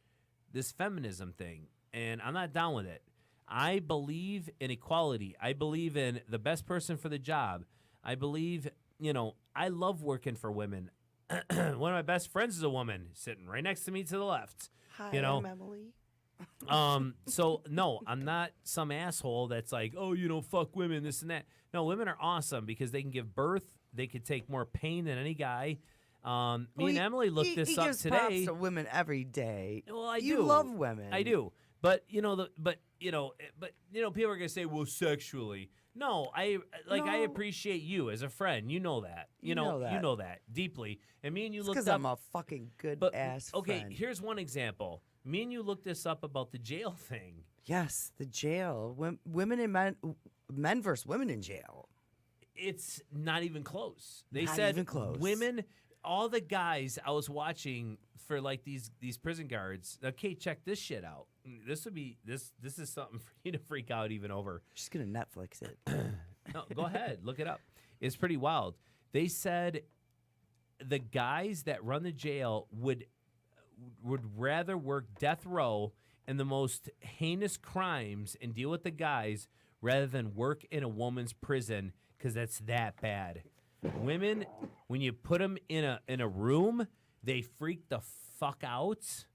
this feminism thing, and I'm not down with it. I believe in equality. I believe in the best person for the job. I believe, I love working for women. One of my best friends is a woman sitting right next to me to the left. Hi, I'm Emily. So no, I'm not some asshole that's like, "Oh, fuck women, this and that." No, women are awesome because they can give birth. They could take more pain than any guy. Me and Emily looked this he up gives today. Props to women every day. Well, I you do. love women. I do. But people are gonna say, "Well, sexually." No, I No. appreciate you as a friend. You know that. You know that. You know that deeply. And me and you looked Because up. I'm a fucking good but ass okay, friend. here's one example. Me and you looked this up about the jail thing. Yes, the jail. Women and men versus women in jail. It's not even close. They Not said even close. women, all the guys I was watching for like these prison guards. Okay, check this shit out. This is something for you to freak out even over. She's gonna Netflix it. No, go ahead, look it up. It's pretty wild. They said the guys that run the jail would rather work death row and the most heinous crimes and deal with the guys rather than work in a woman's prison because that's that bad. Women, when you put them in a room, they freak the fuck out.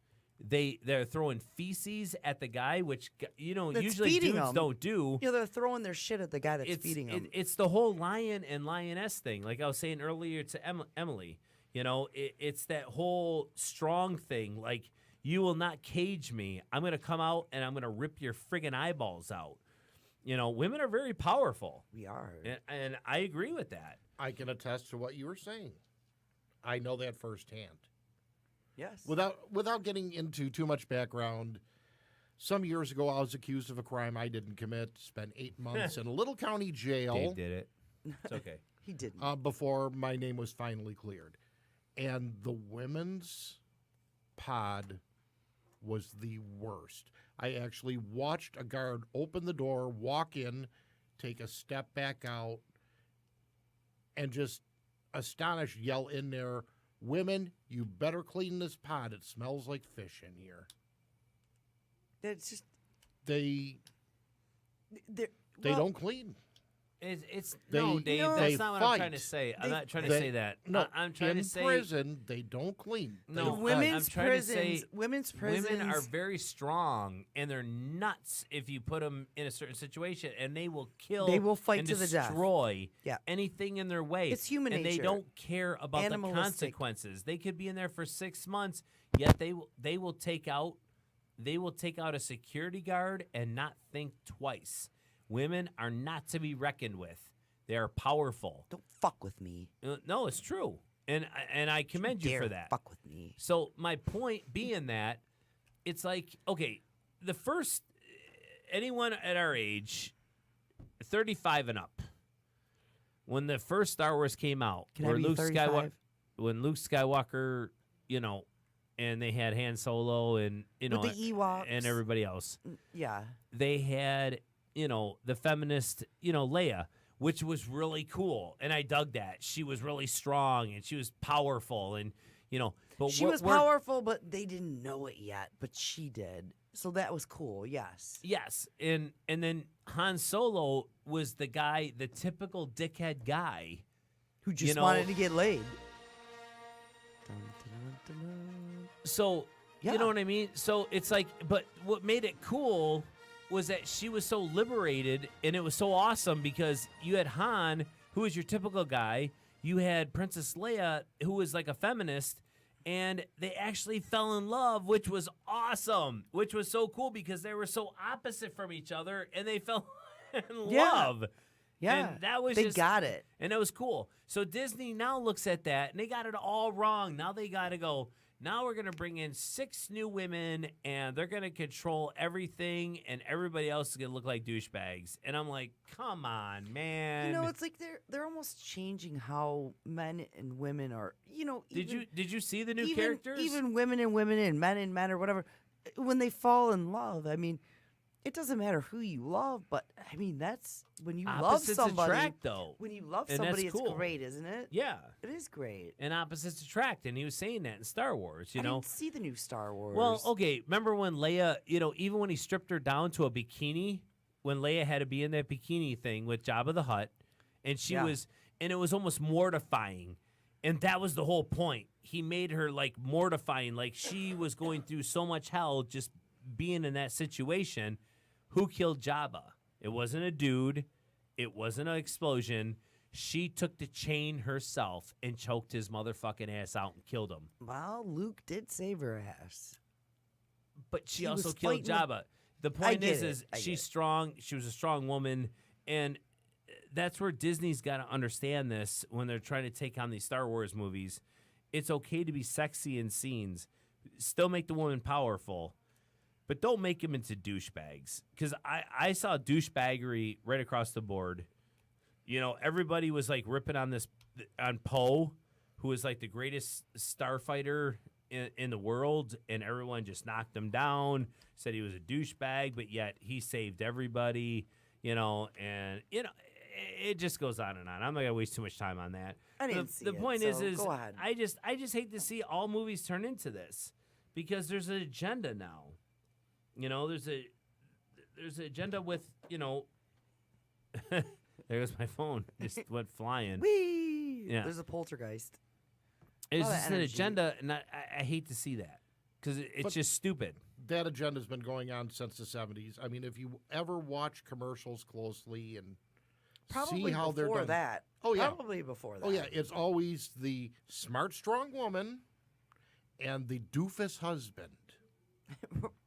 they're throwing feces at the guy, which That's usually feeding dudes 'em. don't do. They're throwing their shit at the guy that's feeding them. It's the whole lion and lioness thing. Like I was saying earlier to Emily, it's that whole strong thing. Like, you will not cage me. I'm going to come out and I'm going to rip your friggin' eyeballs out. Women are very powerful. We are. And I agree with that. I can attest to what you were saying. I know that firsthand. Yes. Without getting into too much background, some years ago I was accused of a crime I didn't commit. Spent 8 months in a little county jail. Dave did it. It's okay. He didn't. Before my name was finally cleared. And the women's pod was the worst. I actually watched a guard open the door, walk in, take a step back out, and just astonished yell in there, "Women, you better clean this pod. It smells like fish in here." It's just They they're- don't clean. It's They- no, Dave. no, That's they not what I'm trying to fight. say. I'm They- not trying to They- say that. No, I'm trying in to say prison they don't clean. They No, the I'm fight. women's trying to say prisons. Women's prisons. women are very strong, and they're nuts if you put them in a certain situation, and they will kill. They will fight and to the death. destroy Yeah. anything in their way. It's human and nature. they don't care about the Animalistic. consequences. They could be in there for 6 months, yet they will take out a security guard and not think twice. Women are not to be reckoned with. They are powerful. Don't fuck with me. No, it's true, and I commend you Dare for that. fuck with me. So my point being that it's like, okay, the first anyone at our age, 35 and up, when the first Star Wars came out, Can I be 35? when Luke Skywalker, and they had Han Solo and With the Ewoks. and everybody else, Yeah. they had the feminist Leia, which was really cool, and I dug that. She was really strong and she was powerful, and but She was powerful, but they didn't know it yet. But she did, so that was cool. Yes. Yes, and then Han Solo was the guy, the typical dickhead guy. Who just know- wanted to get laid. Dun, dun, dun, dun. So Yeah. you know what I mean? So it's like, but what made it cool was that she was so liberated, and it was so awesome because you had Han, who was your typical guy. You had Princess Leia, who was like a feminist, and they actually fell in love, which was awesome, which was so cool because they were so opposite from each other, and they fell in Yeah. love. Yeah. And that was they just, got it. and it was cool. So Disney now looks at that, and they got it all wrong. Now they got to go, now we're going to bring in 6 new women, and they're going to control everything, and everybody else is going to look like douchebags. And I'm like, come on, man. It's like they're almost changing how men and women are. Did you see the new even, characters? Even women and men or whatever, when they fall in love, I mean, it doesn't matter who you love, but I mean that's when you Opposites love somebody. attract, though. When you love And somebody, that's it's cool. great, isn't it? Yeah. It is great. And opposites attract, and he was saying that in Star Wars, I didn't see the new Star Wars. Well, okay. Remember when Leia, even when he stripped her down to a bikini, when Leia had to be in that bikini thing with Jabba the Hutt, and she Yeah. was, and it was almost mortifying. And that was the whole point. He made her like mortifying, like she was going through so much hell just being in that situation. Who killed Jabba? It wasn't a dude. It wasn't an explosion. She took the chain herself and choked his motherfucking ass out and killed him. Well, Luke did save her ass. But she He also was killed fighting Jabba. The point get is it. I get she's it. strong. She was a strong woman, and that's where Disney's got to understand this when they're trying to take on these Star Wars movies. It's okay to be sexy in scenes, still make the woman powerful, but don't make them into douchebags. Because I saw douchebaggery right across the board. Everybody was like ripping on Poe, who was like the greatest starfighter in the world, and everyone just knocked him down, said he was a douchebag, but yet he saved everybody, and it just goes on and on. I'm not gonna waste too much time on that. I didn't see the it, point so is go ahead. I just hate to see all movies turn into this because there's an agenda now. There's an agenda with there goes my phone. Just went flying. Whee! Yeah. There's a poltergeist. It's All that just an energy. agenda, and I hate to see that. because it's But- just stupid. That agenda's been going on since the 70s. I mean, if you ever watch commercials closely and Probably see how they're before done. that. Oh, yeah. Probably before that. Oh, yeah. It's always the smart, strong woman and the doofus husband.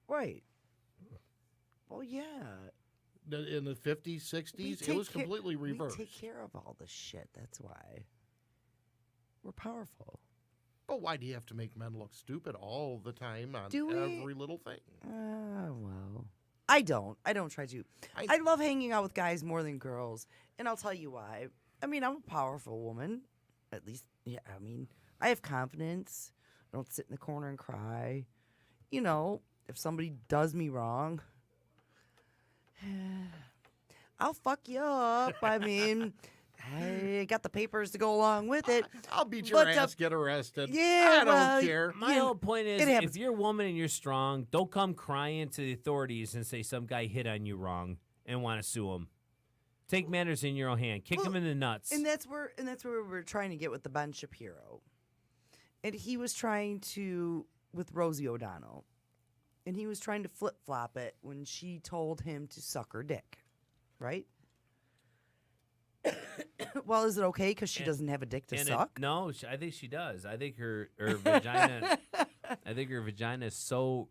Right. Well, yeah. In the 50s, 60s, it was completely reversed. We take care of all this shit. That's why. We're powerful. But why do you have to make men look stupid all the time on Do we? every little thing? Well. I don't try to. I love hanging out with guys more than girls. And I'll tell you why. I mean, I'm a powerful woman. At least, yeah, I mean, I have confidence. I don't sit in the corner and cry. You know, if somebody does me wrong, I'll fuck you up. I mean, I got the papers to go along with it. I'll beat your But, ass, get arrested. yeah, I well, don't care. My whole point is, it happens. if you're a woman and you're strong, don't come crying to the authorities and say some guy hit on you wrong and want to sue him. Take matters in your own hand. Kick him in the nuts. And that's where we're trying to get with the Ben Shapiro. And he was trying to with Rosie O'Donnell. And he was trying to flip-flop it when she told him to suck her dick. Right? Well, is it okay because she doesn't have a dick to suck? No, I think she does. I think her vagina. I think her vagina is so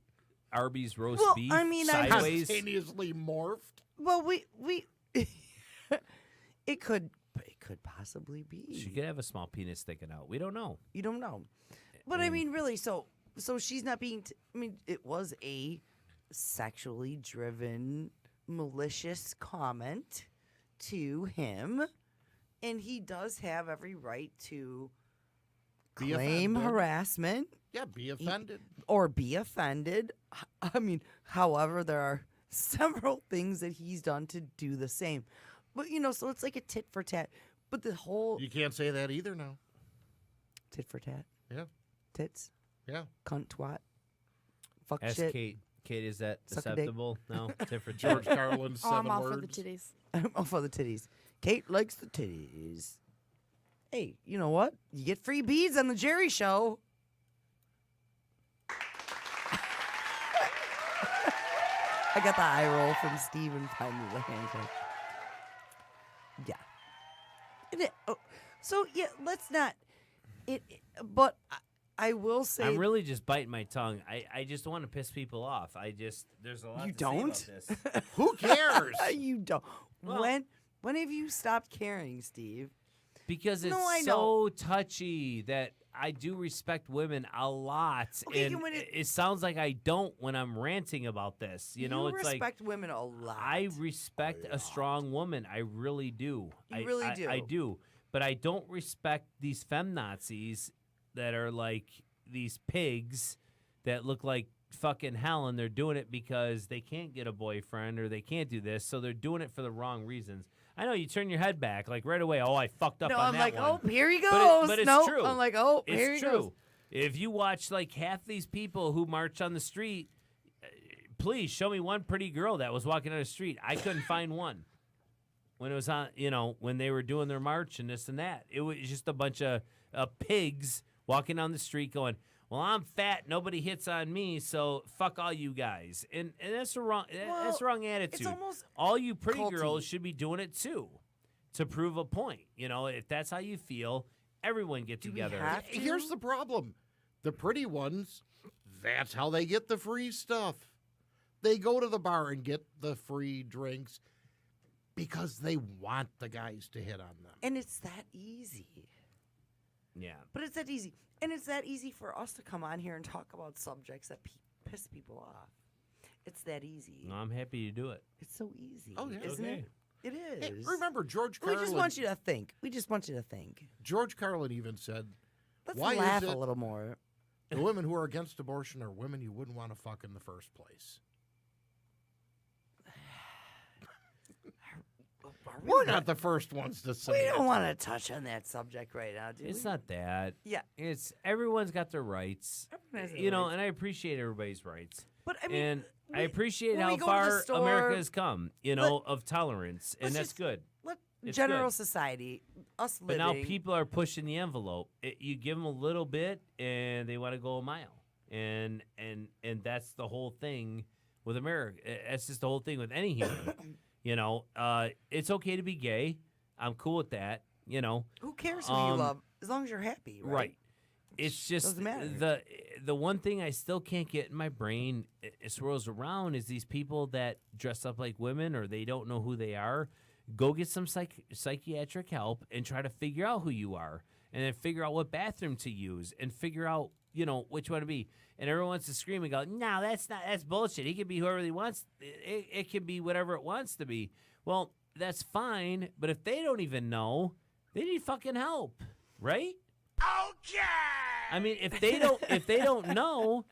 Arby's roast Well, beef I mean, sideways. Spontaneously morphed. Well, we it could possibly be. She could have a small penis sticking out. We don't know. You don't know. But I mean, really, so she's not being. I mean, it was a sexually driven, malicious comment to him, and he does have every right to Be claim offended. harassment Yeah, be offended. or be offended. I mean, however, there are several things that he's done to do the same. But, you know, so it's like a tit for tat. But the whole You can't say that either now. tit for tat, Yeah, tits, yeah. cunt, twat, fuck Ask shit. Kate. Kate, is that Suck a dick. acceptable? No, different. George Carlin's Oh, 7 I'm all words. for the titties. I'm all for the titties. Kate likes the titties. Hey, you know what? You get free beads on the Jerry Show. I got the eye roll from Steve and finally the handshake. Yeah. So yeah, let's not. But I will say. I'm really just biting my tongue. I just don't want to piss people off. There's a lot You to say don't? about this. Who cares? You don't. Well- when have you stopped caring, Steve? Because it's No, I so touchy that I do respect women a lot. Okay, and when it sounds like I don't when I'm ranting about this. You know, it's like respect women a lot. I respect a strong woman. I really do. You really do. I do. But I don't respect these feminazis that are like these pigs that look like fucking hell, and they're doing it because they can't get a boyfriend or they can't do this, so they're doing it for the wrong reasons. I know you turn your head back like right away. Oh, I fucked up No, on I'm that like, one. oh, here he goes. But it's no, true. I'm like, oh, It's here he true. goes. If you watch like half these people who march on the street, please show me one pretty girl that was walking on the street. I couldn't find one when it was on. You know, when they were doing their march and this and that. It was just a bunch of pigs walking down the street going, "Well, I'm fat. Nobody hits on me, so fuck all you guys." And that's the wrong. That's the wrong attitude. It's almost All you pretty culty. girls should be doing it too, to prove a point. You know, if that's how you feel, everyone get Do we together. have to? Here's the problem. The pretty ones, that's how they get the free stuff. They go to the bar and get the free drinks because they want the guys to hit on them. And it's that easy. Yeah. But it's that easy. And it's that easy for us to come on here and talk about subjects that piss people off. It's that easy. No, I'm happy to do it. It's so easy. Oh, yeah. Isn't Okay. it? It is. Hey, remember, George We Carlin. just want you to think. We just want you to think. George Carlin even said, Let's Why is laugh a it- little more. the women who are against abortion are women you wouldn't want to fuck in the first place. We're not the first ones to say We it. don't want to touch on that subject right now, do It's we? not that. Yeah. It's everyone's got their rights. Everyone has their You know, rights. and I appreciate everybody's rights. But I mean, and I we- appreciate when we how go to the far store- America has come, you know, of tolerance. And let's that's just- good. It's general good. society, us But living. now people are pushing the envelope. You give them a little bit and they want to go a mile. and that's the whole thing with America. That's just the whole thing with any human. It's okay to be gay. I'm cool with that. Who cares who you love as long as you're happy, right? Right. It's just Doesn't matter. the one thing I still can't get in my brain, it swirls around, is these people that dress up like women or they don't know who they are. Go get some psychiatric help and try to figure out who you are, and then figure out what bathroom to use, and figure out which one to be. And everyone wants to scream and go, "No, that's bullshit. He can be whoever he wants. It can be whatever it wants to be." Well, that's fine, but if they don't even know, they need fucking help, right? Okay. I mean, if they don't know,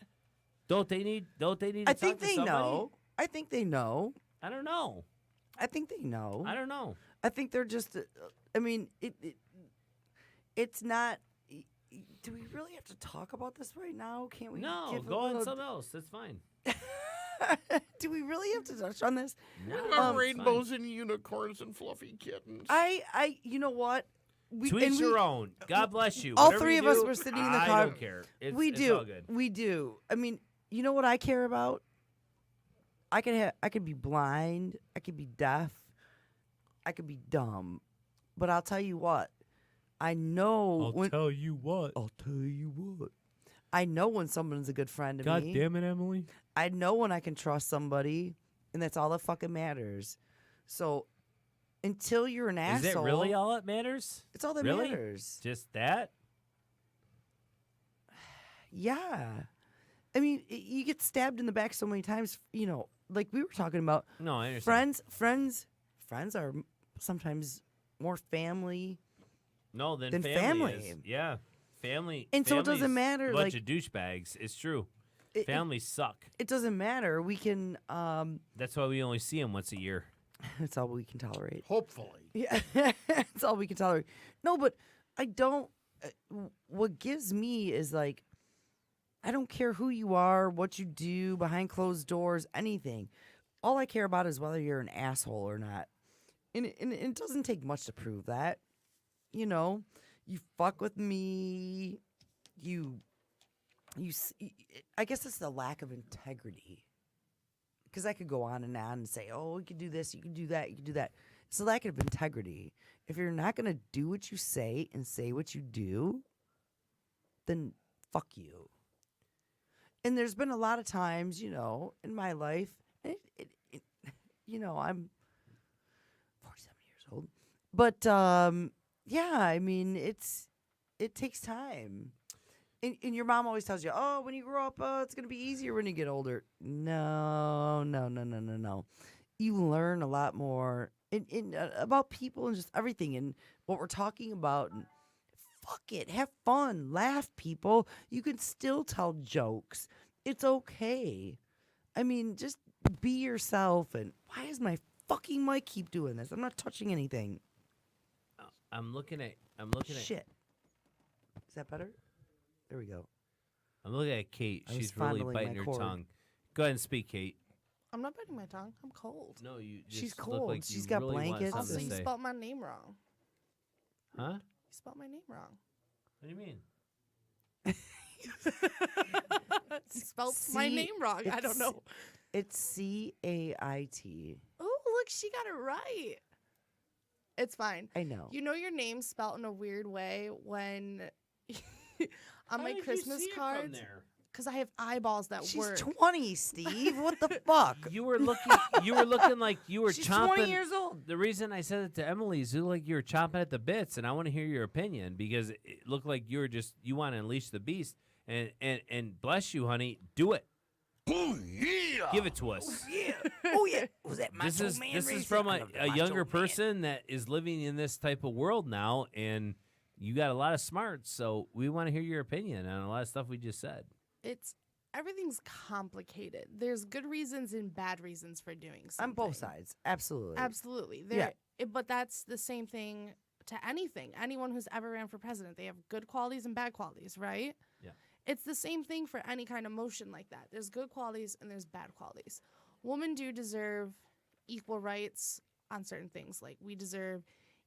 don't they need to I talk think to they somebody? know. I think they know. I don't know. I think they know. I don't know. I think they're just. I mean, it's not. Do we really have to talk about this right now? Can't we? No, give a go on little- something else. That's fine. Do we really have to touch on this? No, What it's about fine. rainbows and unicorns and fluffy kittens? You know what? To each your own. God bless you. All Whatever three you of us do, were sitting in the I car. don't care. It's all good. We do. I mean, you know what I care about? I could be blind. I could be deaf. I could be dumb. But I'll tell you what. I know. tell you what. I'll tell you what. I know when someone's a good friend to God me. damn it, Emily. I know when I can trust somebody, and that's all that fucking matters. So until you're an Is asshole, it really all that matters? it's all that Really? matters. Just that? Yeah. I mean, you get stabbed in the back so many times, like we were talking about. No, I understand. Friends are sometimes more family. No, then than family. family. Is. Yeah. Family. And so it doesn't family's matter, a bunch like- of douchebags. It's true. It- Families suck. It doesn't matter. We can. That's why we only see them once a year. That's all we can tolerate. Hopefully. Yeah, that's all we can tolerate. No, but I don't. What gives me is like, I don't care who you are, what you do behind closed doors, anything. All I care about is whether you're an asshole or not. And it doesn't take much to prove that. You fuck with me. I guess it's the lack of integrity. Because I could go on and say, oh, you can do this, you can do that, you can do that. It's the lack of integrity. If you're not going to do what you say and say what you do, then fuck you. And there's been a lot of times, in my life, I'm 47 years old. But, yeah, I mean, it takes time. And your mom always tells you, oh, when you grow up, it's going to be easier when you get older. No. You learn a lot more about people and just everything and what we're talking about. And fuck it. Have fun. Laugh, people. You can still tell jokes. It's okay. I mean, just be yourself. And why does my fucking mic keep doing this? I'm not touching anything. I'm looking at Shit. Is that better? There we go. I'm looking at Kate. I was She's really fondling biting my her cord. tongue. Go ahead and speak, Kate. I'm not biting my tongue. I'm cold. No, you just She's look cold. like She's you got really want blankets. something Also, to you say. spelled my name wrong. Huh? You spelled my name wrong. What do you mean? You spelled my name wrong. I don't know. It's C-A-I-T. Oh, look, she got it right. It's fine. I know. You know your name's spelled in a weird way when on my How did you Christmas see it from cards, there? because I have eyeballs that She's work. 20, Steve. What the fuck? You were looking like you were She's chomping. 20 years old. The reason I said it to Emily is you look like you were chomping at the bits, and I want to hear your opinion because it looked like you want to unleash the beast. And bless you, honey, do it. Oh, yeah. Give it to us. Yeah. Oh, yeah. Was that This Macho is Man this is raised from it? I a love the Macho younger Man. person that is living in this type of world now, and you got a lot of smarts. So we want to hear your opinion on a lot of stuff we just said. Everything's complicated. There's good reasons and bad reasons for doing something. On both sides. Absolutely. Absolutely. But that's the same thing to anything. Anyone who's ever ran for president, they have good qualities and bad qualities, right? Yeah. It's the same thing for any kind of motion like that. There's good qualities and there's bad qualities. Women do deserve equal rights on certain things. Like we deserve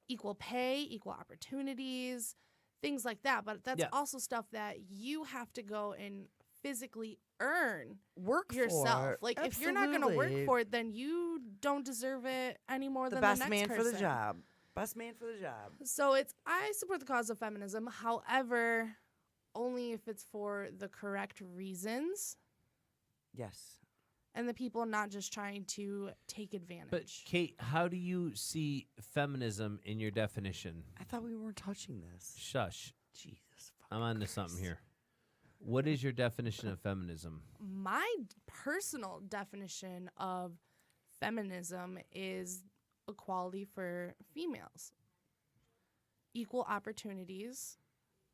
equal pay, equal opportunities, things like that. But that's Yeah. also stuff that you have to go and physically earn Work yourself. for. Like if you're not going to work Absolutely. for it, then you don't deserve it any more the than best the next man person. for the job. Best man for the job. So I support the cause of feminism. However, only if it's for the correct reasons Yes. and the people not just trying to take advantage. But Kate, how do you see feminism in your definition? I thought we weren't touching this. Shush. Jesus. I'm on to something here. What is your definition of feminism? My personal definition of feminism is equality for females, equal opportunities,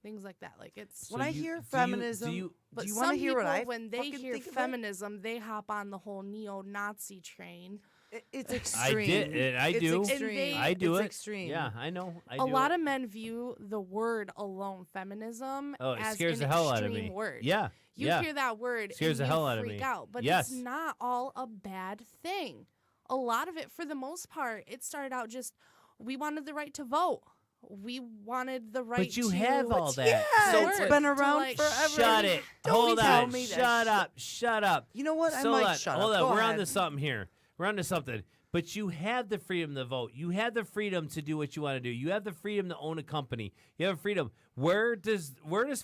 things like that. Like it's. When I hear do feminism, you, But do you some want to hear people, what I when they fucking hear think of it? feminism, they hop on the whole neo-Nazi train. It's I extreme. did. I It's do. extreme. I do it's it. extreme. Yeah, I know. I A do lot it. of men view the word alone, feminism, Oh, it as scares an the hell out of extreme me. word. Yeah. You yeah. hear that word Scares and the hell you out of freak me. out, but Yes. it's not all a bad thing. A lot of it, for the most part, it started out just we wanted the right to vote. We wanted the right But you to have all that. Yeah, So it's what- been to, around like, forever. Shut it. Don't Hold tell on. me that Shut shit. up. Shut up. You know what? I So might hold on. shut Hold up. on. Go We're ahead. on to something here. We're on to something. But you have the freedom to vote. You have the freedom to do what you want to do. You have the freedom to own a company. You have freedom. Where does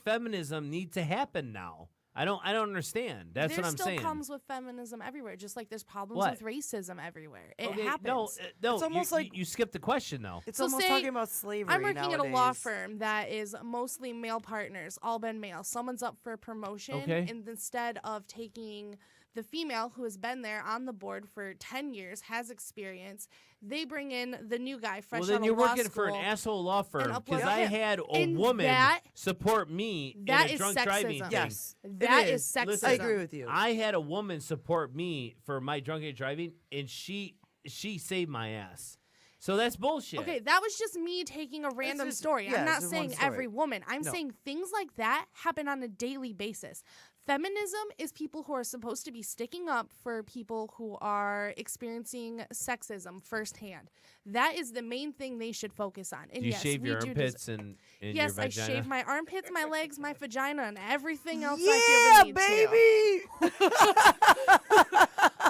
feminism need to happen now? I don't understand. That's there what I'm still saying. comes with feminism everywhere, just like there's problems What? with racism everywhere. It Okay, happens. No, It's almost you, like- you skipped the question though. It's So almost say talking about slavery I'm working at a law nowadays. firm that is mostly male partners, all been male. Someone's up for promotion, Okay. and instead of taking the female who has been there on the board for 10 years, has experience, they bring in the new guy fresh Well, then out you're of law working for an school. asshole law firm upload because him. I had a And woman that- support me that in a is drunk driving sexism. thing. Yes. That it is sexism. Listen, I agree with you. I had a woman support me for my drunken driving, and she saved my ass. So that's bullshit. Okay, that was just me taking a random just- story. yeah, I'm not it's one saying story. every woman. I'm No. saying things like that happen on a daily basis. Feminism is people who are supposed to be sticking up for people who are experiencing sexism firsthand. That is the main thing they should focus on. And Do you yes, shave we your do armpits and yes, your I vagina? shave my armpits, my legs, my vagina, and everything else Yeah, I feel the need to. baby.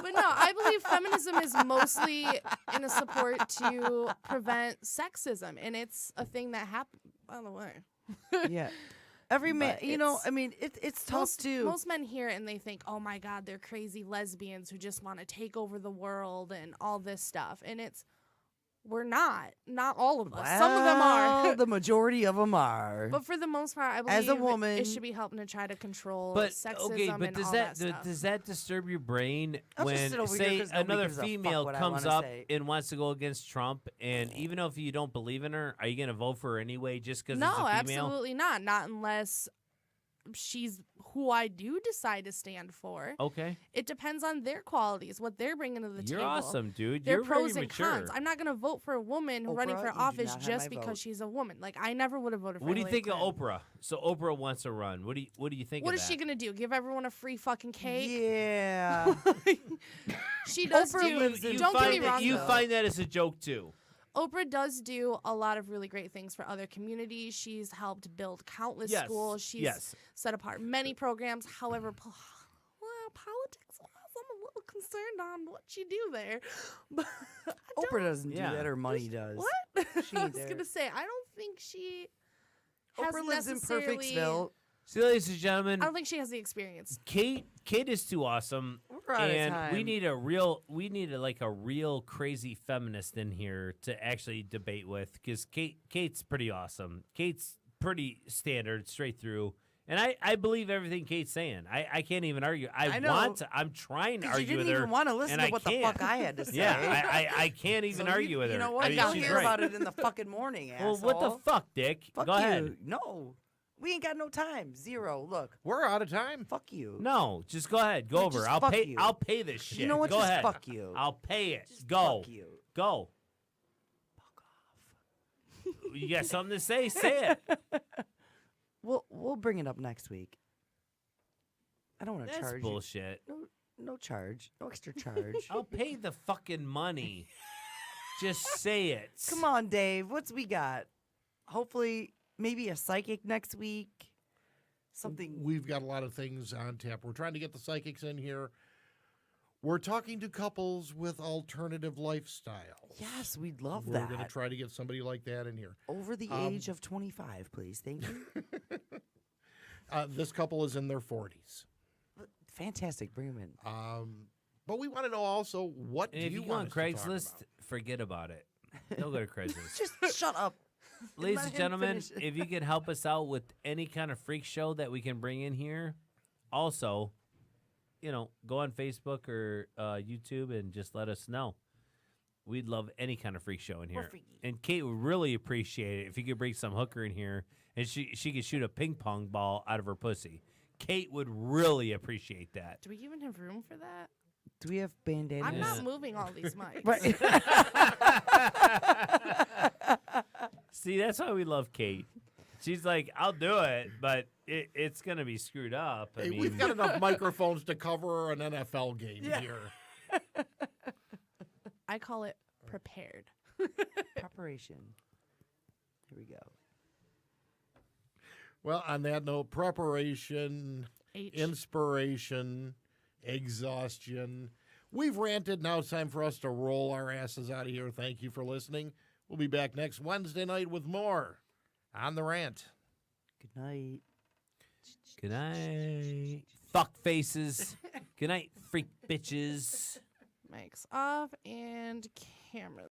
But no, I believe feminism is mostly in a support to prevent sexism, and it's a thing that happens. By the way, Yeah. Every man, But you know, it's- I mean, it's tough too. most men hear it and they think, "Oh my God, they're crazy lesbians who just want to take over the world and all this stuff." And we're not all of us. Some of them are, Well, the majority of them are. but for the most part, I believe As a woman- it should be helping to try to control But sexism okay, but and does all that, that stuff. does that disturb your brain I'll just when sit over here say 'cause nobody another gives a fuck female what I comes wanna up say. and wants to go against Trump, and even if you don't believe in her, are you going to vote for her anyway just because No, it's a female? absolutely not. Not unless she's who I do decide to stand for. Okay, It depends on their qualities, what they're bringing to the you're table. awesome, dude. Their You're pros very and mature. cons. I'm not going to vote for a woman running Oprah, for you do office not have just my because vote. she's a woman. Like I never would have voted for What do you Hillary think of Clinton. Oprah? So Oprah wants to run. What do you think What of is that? she going to do? Give everyone a free fucking cake? Yeah. She does Oprah do. lives in- Don't get find me that- wrong. You though. find that as a joke too. Oprah does do a lot of really great things for other communities. She's helped build countless Yes, schools. She's yes. set apart many programs. However, politics wise, I'm a little concerned on what she do there. But I don't- Oprah doesn't Yeah. do that. Her money does. What? She I ain't was there. gonna say I don't think she has Oprah lives in necessarily- Perfectsville. See, ladies and gentlemen, I don't think she has the experience. Kate is too awesome, We're out of and we time. need a real crazy feminist in here to actually debate with because Kate's pretty awesome. Kate's pretty standard, straight through, and I believe everything Kate's saying. I can't even argue. I know. I'm trying to 'Cause you argue didn't with her. even want to listen and to I what the can't. fuck I had to say. Yeah, I can't even So argue with her. You know what? I mean, You'll she's hear right. about it in the fucking morning, Well, asshole. what the fuck, Dick? Fuck Go you. ahead. No. We ain't got no time. Zero. Look. We're out of time. Fuck you. No, just go ahead. Go Well, over. just I'll fuck pay. you. I'll pay this shit. You know what? Go Just ahead. fuck you. I'll pay it. Just Go. Fuck you. Go. Fuck off. You got something to say? Say it. We'll bring it up next week. I don't want to That's charge bullshit. you. No charge. No extra charge. I'll pay the fucking money. Just say it. Come on, Dave. What's we got? Hopefully, maybe a psychic next week. Something. We've got a lot of things on tap. We're trying to get the psychics in here. We're talking to couples with alternative lifestyles. Yes, we'd love We're that. going to try to get somebody like that in here. Over the age of 25, please. Thank you. This couple is in their 40s. Fantastic. Bring them in. But we want to know also, what And do if you you go on want us to talk Craigslist, about? forget about it. Don't go to Craigslist. Just shut up. Ladies Let and him gentlemen, finish. if you can help us out with any kind of freak show that we can bring in here, also, go on Facebook or YouTube and just let us know. We'd love any kind of freak show in here. freaky. And Kate would really appreciate it if you could bring some hooker in here and she could shoot a ping pong ball out of her pussy. Kate would really appreciate that. Do we even have room for that? Do we have bandanas? I'm Yeah. not moving all these mics. Right. See, that's why we love Kate. She's like, I'll do it, but it's going to be screwed up. I Hey, mean, we've got enough microphones to cover an NFL game here. I call it prepared. Preparation. Here we go. Well, on that note, preparation, H. inspiration, exhaustion. We've ranted. Now it's time for us to roll our asses out of here. Thank you for listening. We'll be back next Wednesday night with more on the rant. Good night. good night, fuck faces. Good night, freak bitches. Mics off and camera.